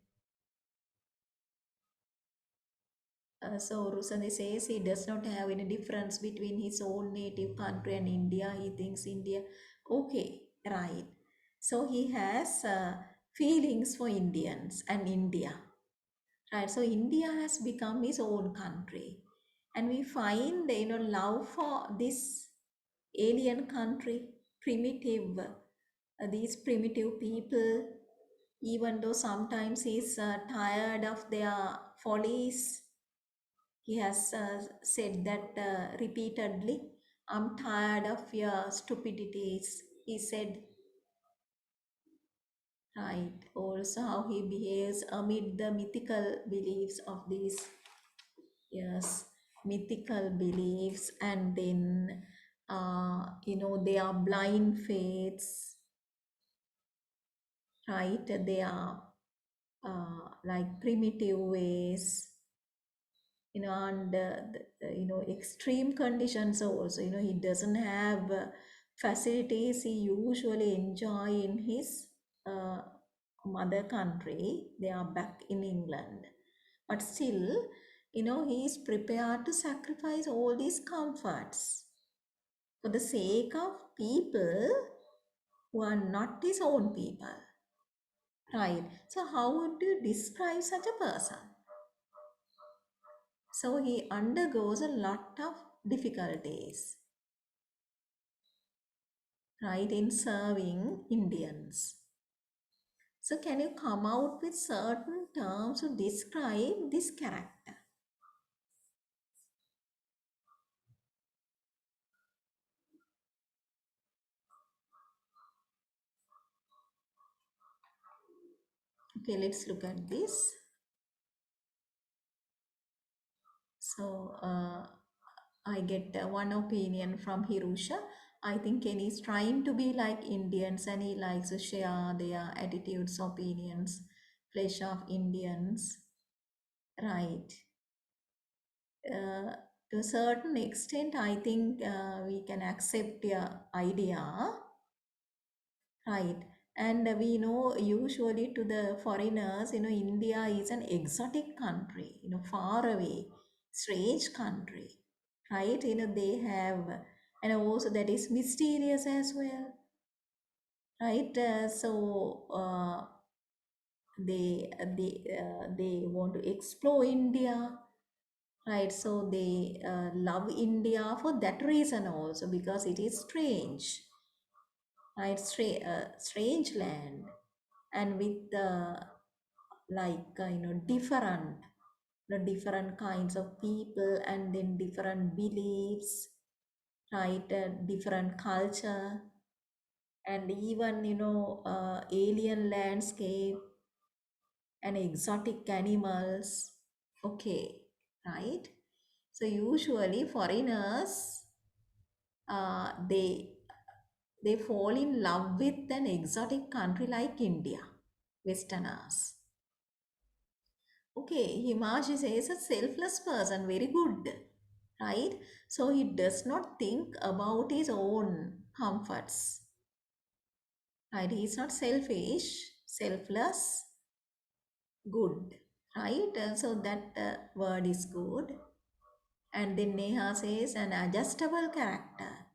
So Rusani says he does not have any difference between his own native country and India. He thinks India, okay, right. So he has feelings for Indians and India, right? So India has become his own country, and we find love for this alien country, primitive, these primitive people. Even though sometimes he's tired of their follies, he has said that repeatedly. I'm tired of your stupidities, he said, right? Also, how he behaves amid the mythical beliefs of these, yes, mythical beliefs, and then, they are blind faiths, right? They are like primitive ways, and extreme conditions also. He doesn't have facilities he usually enjoy in his uh, mother country. They are back in England, but still, he is prepared to sacrifice all these comforts for the sake of people who are not his own people, right? So how would you describe such a person? So he undergoes a lot of difficulties, right, in serving Indians. So can you come out with certain terms to describe this character? Okay, let's look at this. So I get one opinion from Hirusha. I think Kenny is trying to be like Indians and he likes to share their attitudes, opinions, flesh of Indians. Right. uh, to a certain extent, I think we can accept the idea, right? And we know usually to the foreigners, India is an exotic country, far away, strange country, right? They have, and also that is mysterious as well, right? They want to explore India. Right, so they love India for that reason also, because it is strange, right? Strange land, and with like different, different kinds of people, and then different beliefs, right? Different culture, and even alien landscape and exotic animals. Okay, right? So usually foreigners, they fall in love with an exotic country like India, Westerners. Okay, Himashi says a selfless person, very good, right? So he does not think about his own comforts, right? He's not selfish, selfless, good, right? So that word is good. And then Neha says an adjustable character.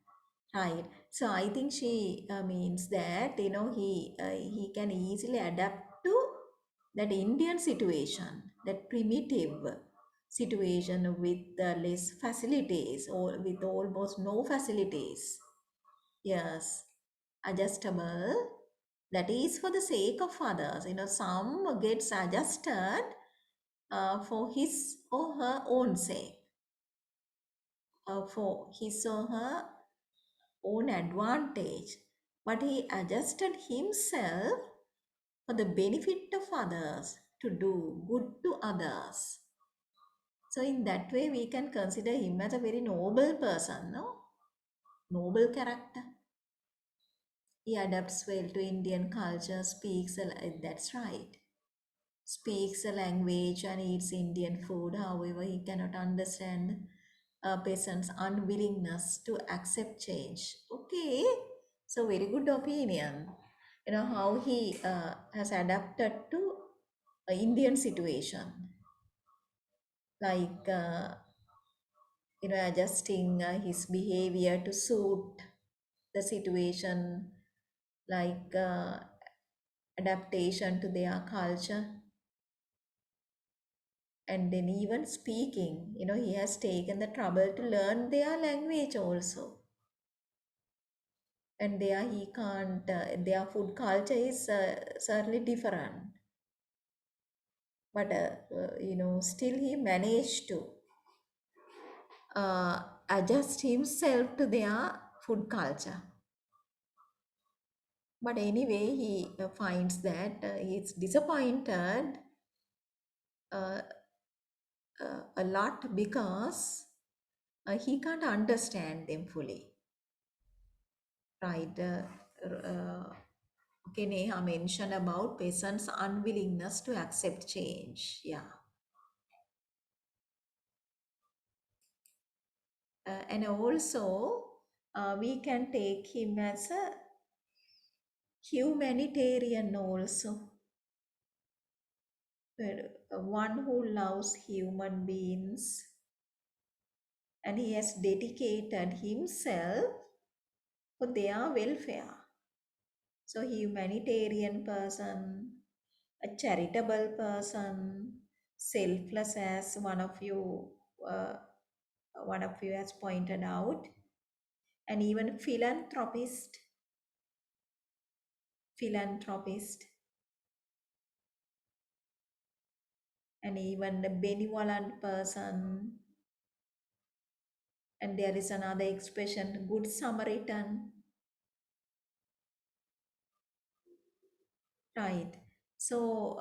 Right. So I think she means that he can easily adapt to that Indian situation, that primitive situation with less facilities or with almost no facilities. Yes, adjustable. That is for the sake of others. Some gets adjusted for his or her own sake, for his or her own advantage, but he adjusted himself for the benefit of others, to do good to others. So, in that way, we can consider him as a very noble person, no? Noble character. He adapts well to Indian culture, that's right. Speaks a language and eats Indian food. However, he cannot understand a peasant's unwillingness to accept change. Okay, so very good opinion. How he has adapted to Indian situation. like adjusting his behavior to suit the situation, like adaptation to their culture, and then even speaking. He has taken the trouble to learn their language also. And there he can't, their food culture is certainly different. But, still he managed to uh, adjust himself to their food culture. But anyway, he finds that he's disappointed uh, a lot because he can't understand them fully, right? Okay, Neha mentioned about peasants' unwillingness to accept change. Yeah. And also, we can take him as a humanitarian also, one who loves human beings, and he has dedicated himself for their welfare. So, humanitarian person, a charitable person, selfless, as uh, one of you has pointed out, and even philanthropist, and even a benevolent person. And there is another expression, good Samaritan, right? So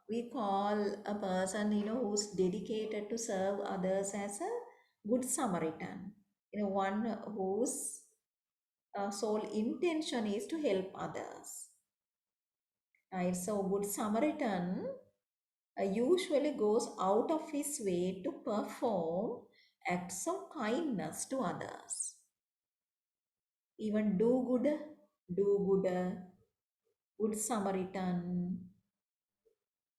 we call a person, who's dedicated to serve others as a good Samaritan. One whose sole intention is to help others. Right? So good Samaritan usually goes out of his way to perform acts of kindness to others. Even do good, good Samaritan,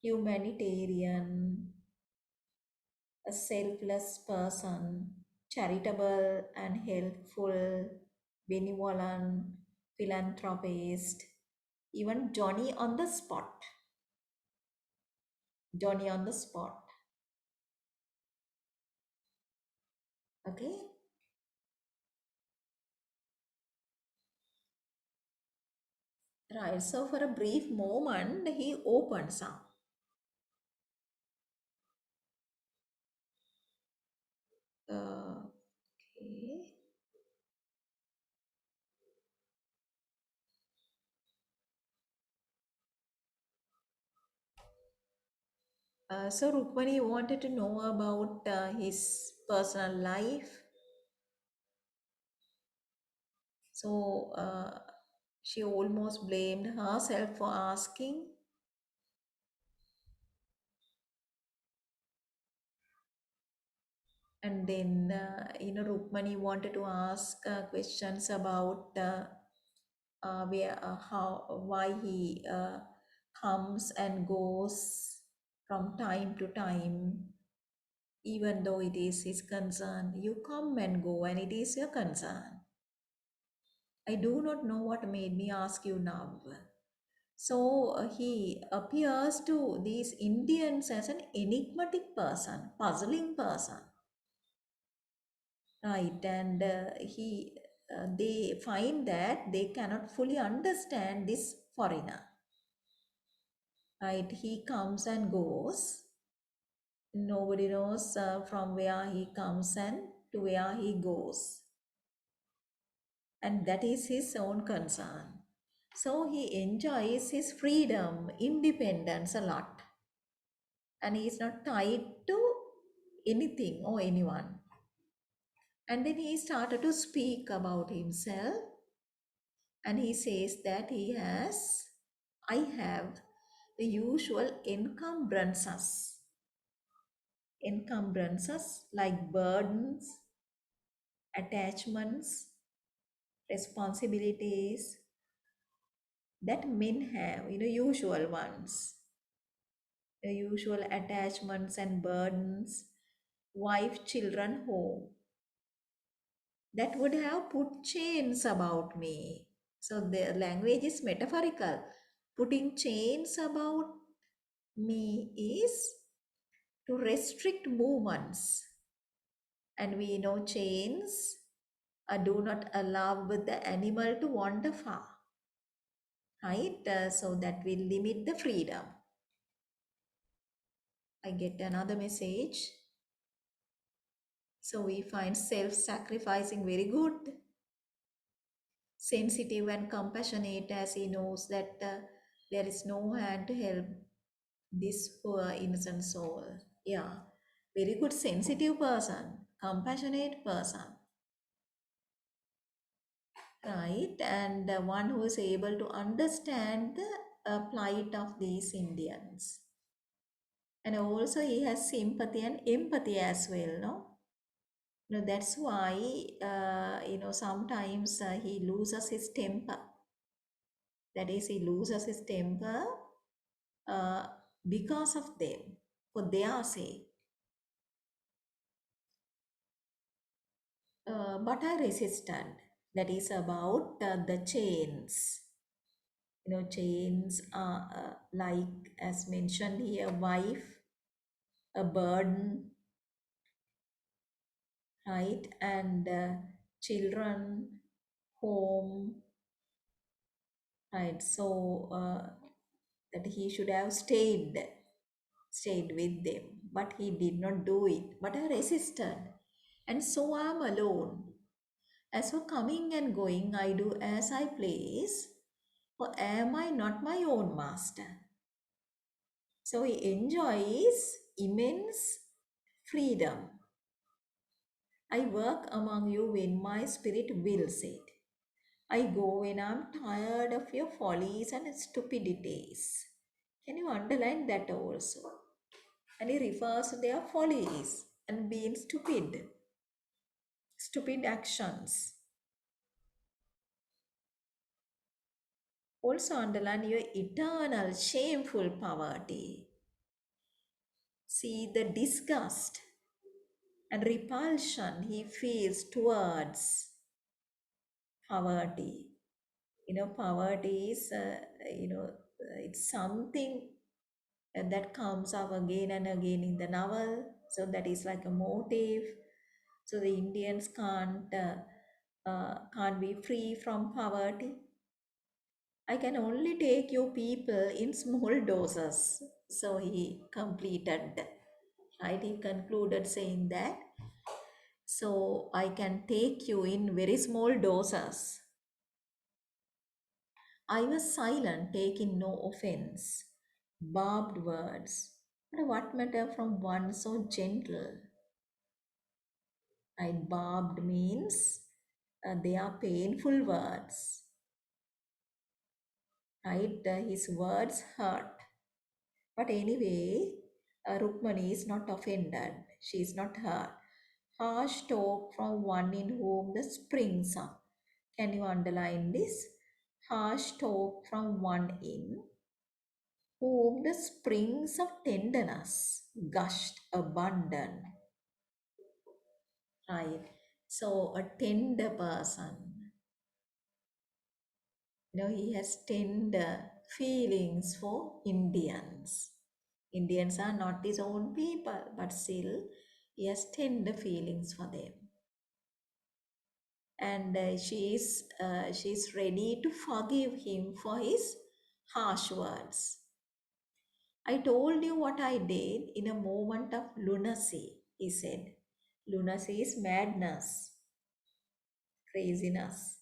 humanitarian, a selfless person, charitable and helpful, benevolent, philanthropist, even Johnny on the spot. Johnny on the spot. Okay? Right. So for a brief moment, he opens up. Okay. So Rukmani wanted to know about his personal life. So she almost blamed herself for asking. And then, Rukmani wanted to ask questions about why he comes and goes from time to time, even though it is his concern. You come and go, and it is your concern. I do not know what made me ask you now. So he appears to these Indians as an enigmatic person, puzzling person, right? And they find that they cannot fully understand this foreigner, right? He comes and goes. Nobody knows from where he comes and to where he goes, and that is his own concern. So he enjoys his freedom, independence a lot, and he is not tied to anything or anyone. And then he started to speak about himself, and he says that I have the usual encumbrances like burdens, attachments, responsibilities that men have, usual ones, the usual attachments and burdens wife, children, home. That would have put chains about me. So the language is metaphorical. Putting chains about me is to restrict movements. And we know chains do not allow the animal to wander far, right? So that will limit the freedom. I get another message. So we find self-sacrificing very good, sensitive and compassionate, as he knows that there is no hand to help this poor innocent soul. Yeah, very good, sensitive person, compassionate person, right? And one who is able to understand the plight of these Indians. And also he has sympathy and empathy as well, no? That's why, sometimes he loses his temper. That is, he loses his temper uh, because of them, for their sake. But I resisted. That is about the chains. Chains are like, as mentioned here, wife, a burden, right? And children, home, right? So that he should have stayed with them, but he did not do it. But I resisted, and so I am alone. As for coming and going, I do as I please, for am I not my own master? So he enjoys immense freedom. I work among you when my spirit wills it. I go when I'm tired of your follies and stupidities. Can you underline that also? And he refers to their follies and being stupid actions. Also underline your eternal shameful poverty. See the disgust and repulsion he feels towards poverty. Poverty is, it's something that comes up again and again in the novel. So that is like a motive. So the Indians can't be free from poverty. I can only take you people in small doses. So he completed, right? He concluded saying that. So I can take you in very small doses. I was silent, taking no offense. Barbed words. But what matter from one so gentle? Right? Barbed means they are painful words. Right? His words hurt. But anyway, Rukmani is not offended. She is not hurt. Harsh talk from one in whom the springs are. Can you underline this? Harsh talk from one in whom the springs of tenderness gushed abundant. Right? So a tender person, he has tender feelings for Indians. Indians are not his own people, but still he has tender feelings for them. And she's ready to forgive him for his harsh words. I told you what I did in a moment of lunacy, he said. Lunacy is madness, craziness.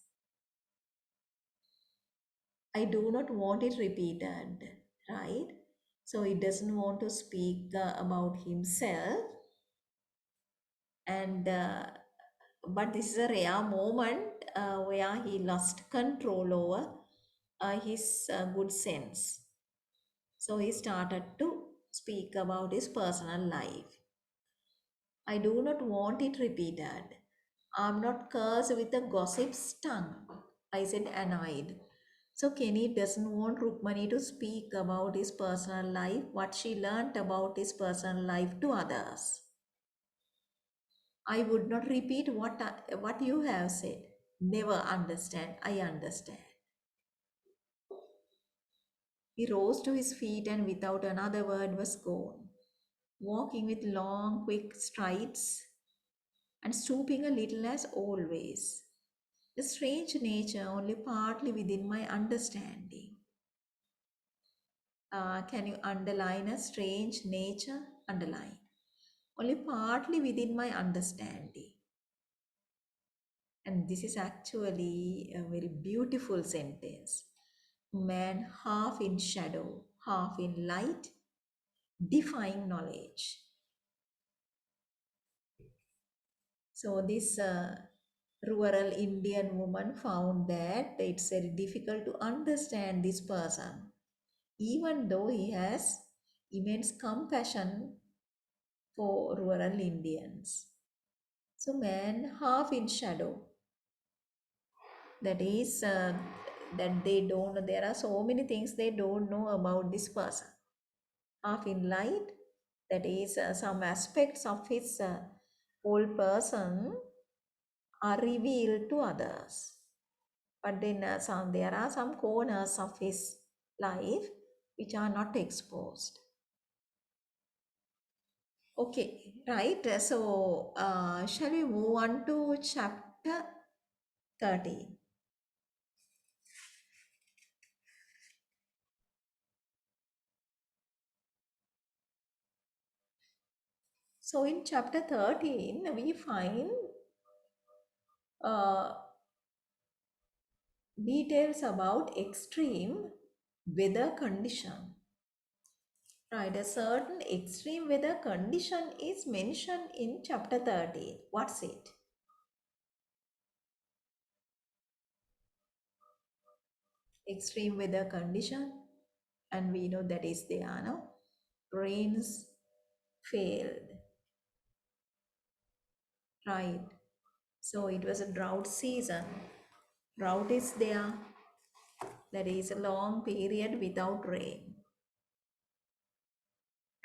I do not want it repeated, right? So he doesn't want to speak about himself, and but this is a rare moment where he lost control over his good sense. So he started to speak about his personal life. I do not want it repeated. I'm not cursed with a gossip's tongue, I said, annoyed. So Kenny doesn't want Rukmani to speak about his personal life, what she learnt about his personal life to others. I would not repeat what you have said. Never understand. I understand. He rose to his feet and without another word was gone, walking with long, quick strides and stooping a little as always. A strange nature only partly within my understanding. Can you underline a strange nature? Underline. Only partly within my understanding. And this is actually a very beautiful sentence. Man half in shadow, half in light, defying knowledge. So this rural Indian woman found that it's very difficult to understand this person, even though he has immense compassion for rural Indians. So man half in shadow, that is that they don't know. There are so many things they don't know about this person. Half in light, that is some aspects of his whole person are revealed to others. But then there are some corners of his life which are not exposed. Okay, right. So shall we move on to chapter 13? So in chapter 13, we find uh, details about extreme weather condition. Right, a certain extreme weather condition is mentioned in chapter 13. What's it? Extreme weather condition, and we know that is there, no? Rains failed, right? So it was a drought season. Drought is there, that is a long period without rain.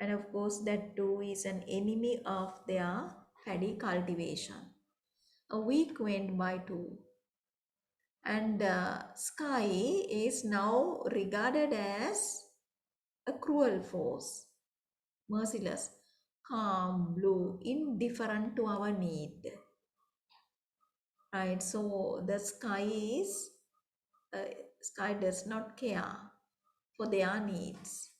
And of course, that too is an enemy of their paddy cultivation. A week went by too, and sky is now regarded as a cruel force, merciless, calm, blue, indifferent to our need. Right? So the uh, sky does not care for their needs.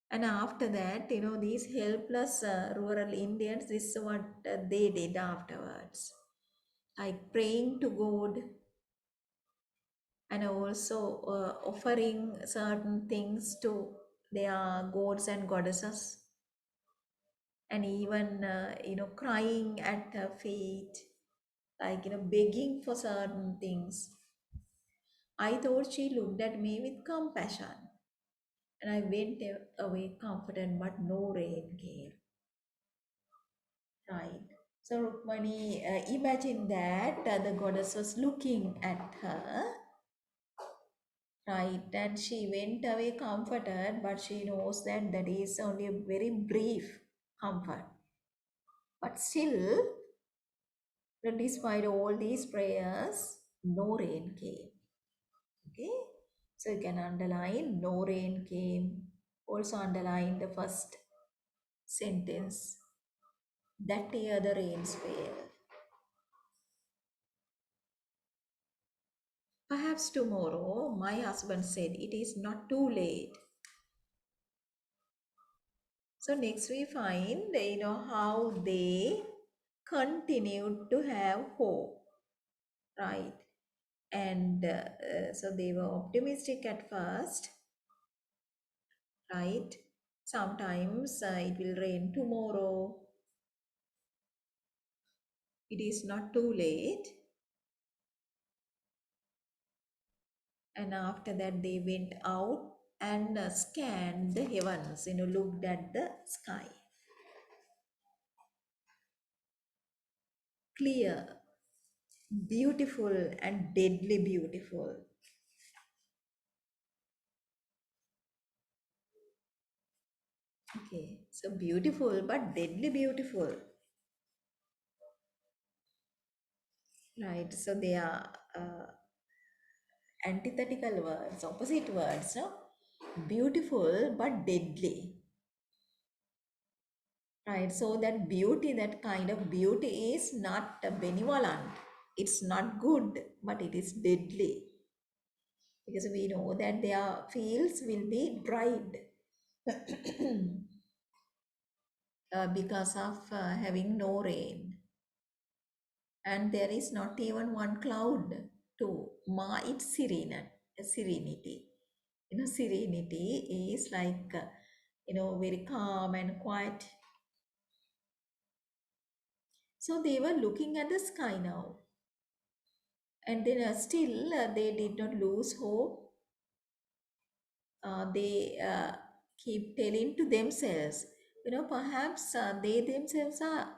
And after that, these helpless rural Indians, this is what they did afterwards. Like praying to God and also offering certain things to their gods and goddesses, and even crying at her feet, like begging for certain things. I thought she looked at me with compassion, and I went away comforted, but no rain came. Right. So Rukmani, imagine that the goddess was looking at her, right, and she went away comforted, but she knows that that is only a very brief comfort. But still, despite all these prayers, no rain came. Okay, so you can underline no rain came. Also underline the first sentence. That year the rains failed. Perhaps tomorrow, my husband said, it is not too late. So next we find, how they continued to have hope, right? And so they were optimistic at first, right? Sometimes it will rain tomorrow. It is not too late. And after that, they went out and scanned the heavens, looked at the sky. Clear, beautiful, and deadly beautiful. Okay, so beautiful but deadly beautiful. right? So they are antithetical words, opposite words, no? Beautiful but deadly, right? So that beauty, that kind of beauty is not benevolent. It's not good, but it is deadly because we know that their fields will be dried because of having no rain, and there is not even one cloud to mar its serenity. You know, serenity is like very calm and quiet. So they were looking at the sky now, and then still they did not lose hope. They keep telling to themselves, perhaps they themselves are,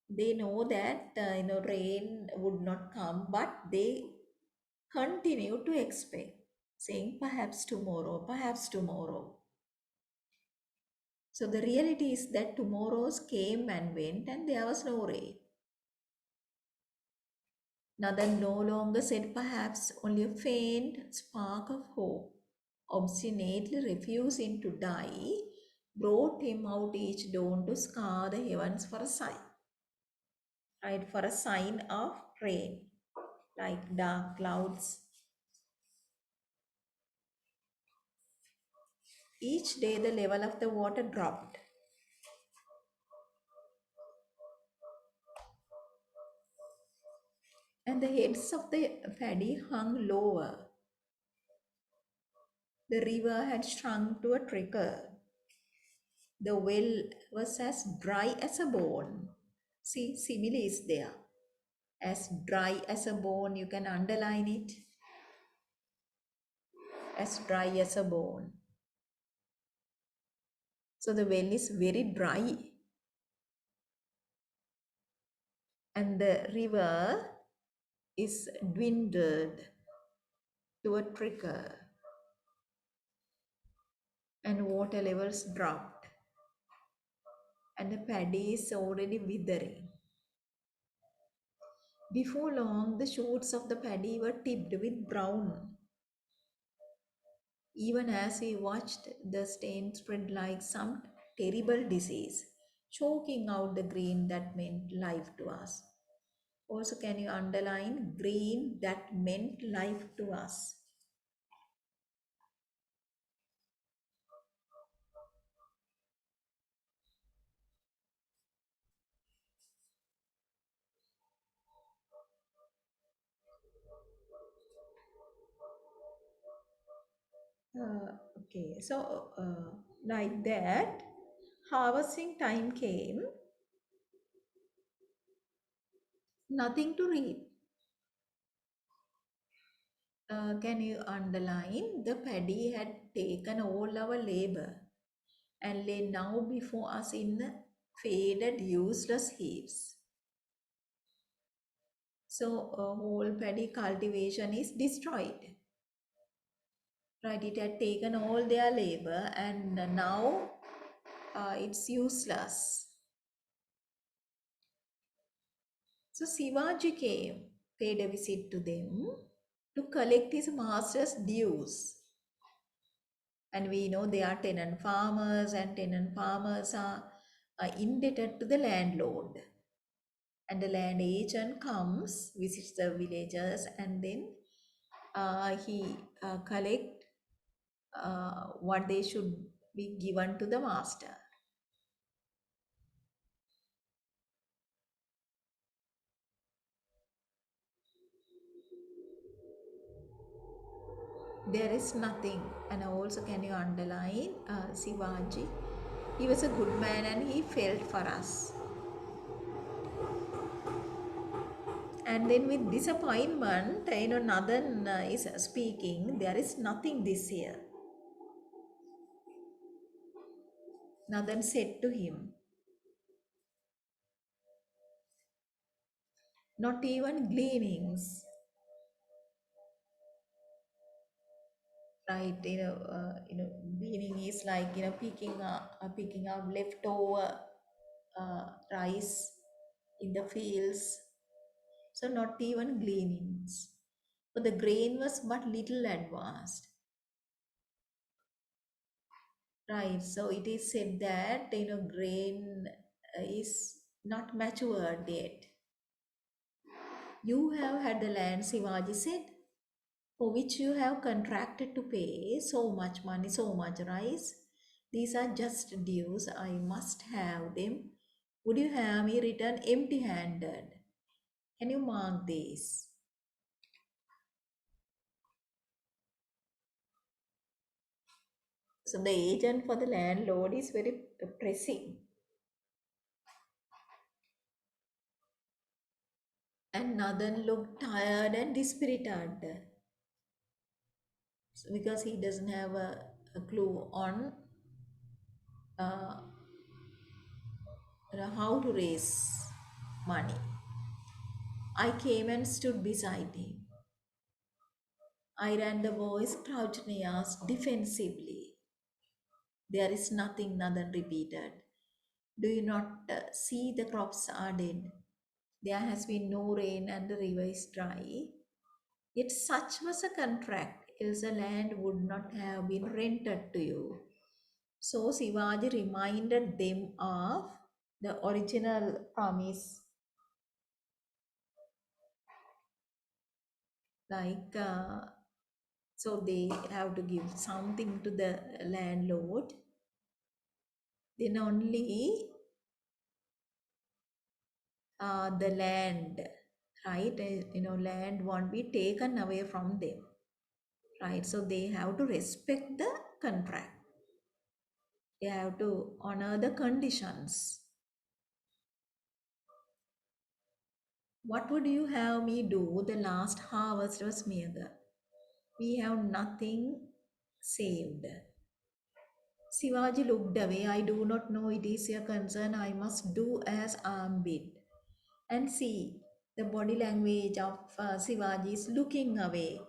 they know that rain would not come, but they continue to expect, saying perhaps tomorrow, perhaps tomorrow. So the reality is that tomorrows came and went, and there was no rain. Nathan no longer said perhaps, only a faint spark of hope, obstinately refusing to die, brought him out each dawn to scar the heavens for a sign, right? For a sign of rain, like dark clouds. Each day the level of the water dropped, and the heads of the paddy hung lower. The river had shrunk to a trickle. The well was as dry as a bone. See, simile is there. As dry as a bone, you can underline it. As dry as a bone. So the well is very dry, and the river is dwindled to a trickle, and water levels dropped, and the paddy is already withering. Before long, the shoots of the paddy were tipped with brown. Even as we watched, the stain spread like some terrible disease, choking out the green that meant life to us. Also, can you underline green that meant life to us? Okay, so like that, harvesting time came, nothing to read. Can you underline? The paddy had taken all our labor and lay now before us in faded, useless heaps. So, whole paddy cultivation is destroyed. Right? It had taken all their labor, and now it's useless. So, Sivaji came, paid a visit to them to collect his master's dues. And we know they are tenant farmers, and tenant farmers are indebted to the landlord. And the land agent comes, visits the villagers, and then he collect what they should be given to the master. There is nothing. And also, can you underline Sivaji? He was a good man and he felt for us. And then with disappointment, Nadan is speaking, there is nothing this year. Nadan said to him, not even gleanings, right? Gleaning is like, picking up leftover rice in the fields. So not even gleanings. For the grain was but little advanced. Right. So it is said that grain is not matured yet. You have had the land, Sivaji said, for which you have contracted to pay so much money, so much rice. These are just dues. I must have them. Would you have me return empty handed? Can you mark these? So the agent for the landlord is very pressing. And Nathan looked tired and dispirited because he doesn't have a clue on uh, how to raise money. I came and stood beside him. I ran the voice, crouched near us defensively. There is nothing, Nathan repeated. Do you not see the crops are dead? There has been no rain and the river is dry. Yet such was a contract, else the land would not have been rented to you. So Shivaji reminded them of the original promise, like so they have to give something to the landlord. Then only the land, right? Land won't be taken away from them, right? So they have to respect the contract. They have to honor the conditions. What would you have me do? The last harvest was meager. We have nothing saved. Shivaji looked away. I do not know, it is your concern. I must do as I am bid. And see, the body language of Shivaji is looking away.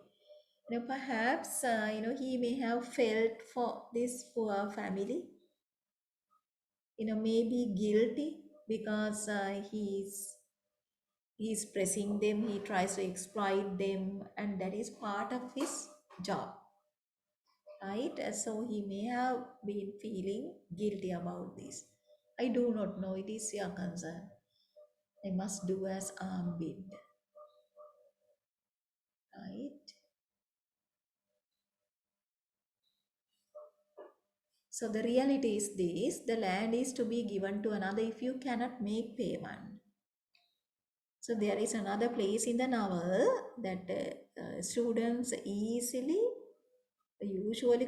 Perhaps he may have felt for this poor family. Maybe guilty because he's pressing them. He tries to exploit them, and that is part of his job, right? So he may have been feeling guilty about this. I do not know. It is your concern. I must do as I'm bid, right? So the reality is this: the land is to be given to another if you cannot make payment. So there is another place in the novel that students usually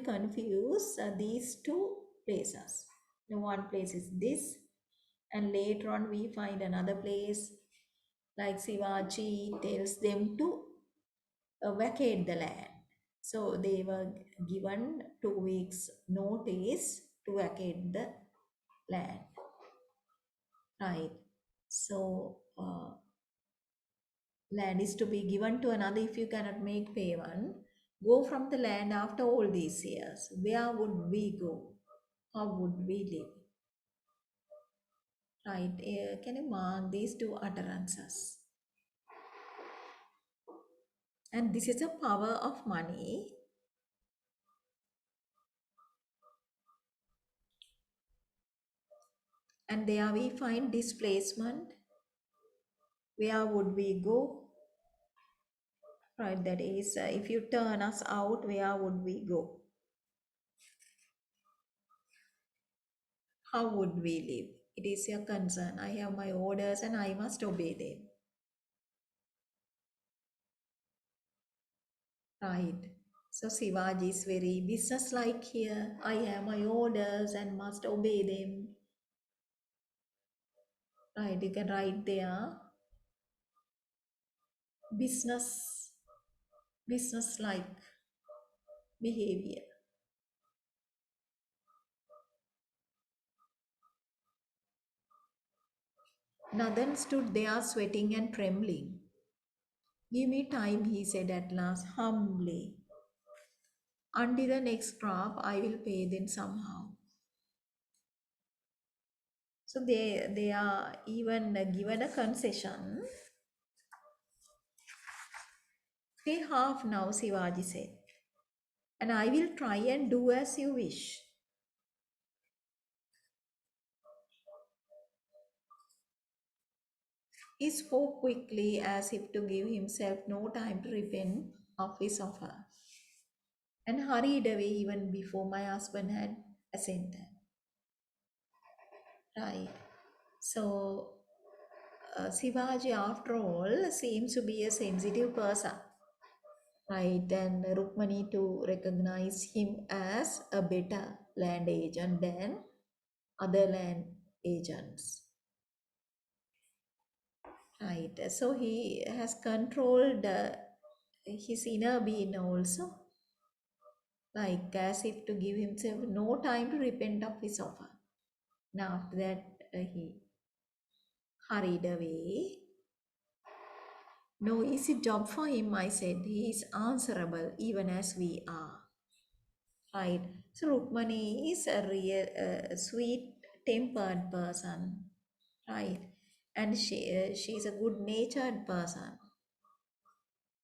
confuse these two places. The one place is this, and later on we find another place like Sivaji tells them to vacate the land. So they were given 2 weeks notice to vacate the land, right? So land is to be given to another if you cannot make payment. Go from the land after all these years. Where would we go? How would we live? Right? Can you mark these two utterances? And this is the power of money. And there we find displacement. Where would we go? Right? That is, if you turn us out, where would we go? How would we live? It is your concern. I have my orders and I must obey them. Right. So Shivaji is very business-like here. I have my orders and must obey them. Right. You can write there business, business-like behavior. Nathan stood there sweating and trembling. Give me time, he said at last, humbly. Until the next crop, I will pay them somehow. So they are even given a concession Pay half now, Sivaji said, and I will try and do as you wish. He spoke quickly as if to give himself no time to repent of his offer, and hurried away even before my husband had assented. Right. So, Sivaji, after all, seems to be a sensitive person, right? And Rukmani to recognize him as a better land agent than other land agents, right? So he has controlled his inner being also, like as if to give himself no time to repent of his offer. Now after that, he hurried away. No easy job for him, I said. He is answerable even as we are. Right. So Rukmani is a real sweet tempered person. Right. And she is a good natured person.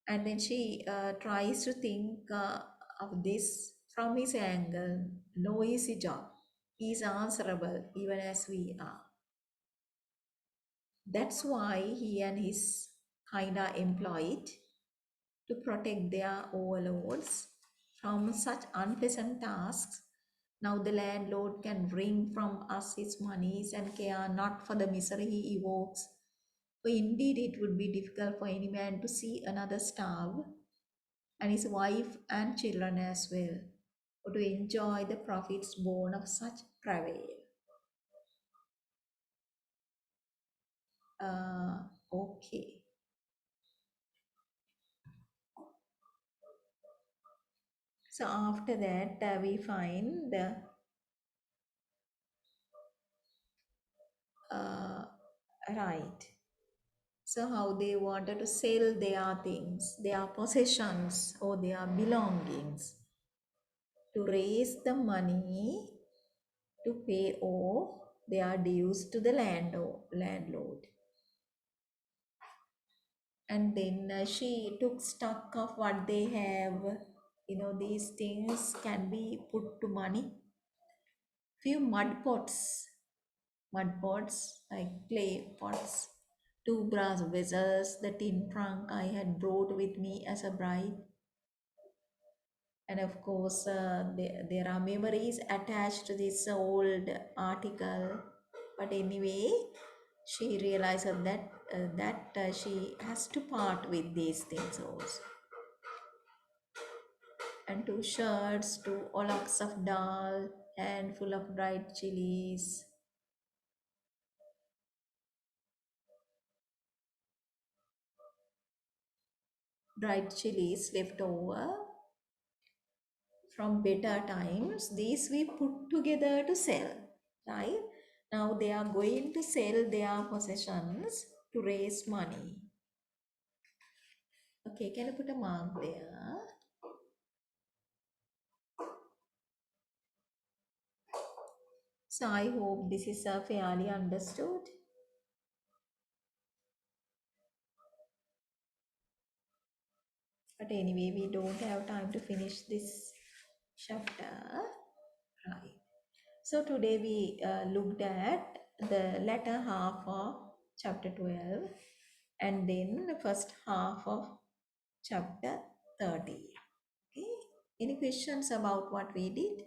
And then she tries to think of this from his angle. No easy job. He is answerable even as we are. That's why he and his kind are employed to protect their overlords from such unpleasant tasks. Now the landlord can wring from us his monies and care not for the misery he evokes. For indeed it would be difficult for any man to see another starve, and his wife and children as well, or to enjoy the profits born of such travail. Uh, okay. So after that, we find the right. So, how they wanted to sell their things, their possessions, or their belongings to raise the money to pay off their dues to the landlord. And then she took stock of what they have. These things can be put to money. Few mud pots like clay pots, two brass vessels, the tin trunk I had brought with me as a bride, and of course there are memories attached to this old article. But anyway, she realizes that she has to part with these things also, and two shirts, two logs of dal, handful of dried chilies, left over from better times. These we put together to sell, right? Now they are going to sell their possessions to raise money. Okay, can I put a mark there? So I hope this is fairly understood. But anyway, we don't have time to finish this chapter. Right. So today we looked at the latter half of chapter 12 and then the first half of chapter 30. Okay. Any questions about what we did?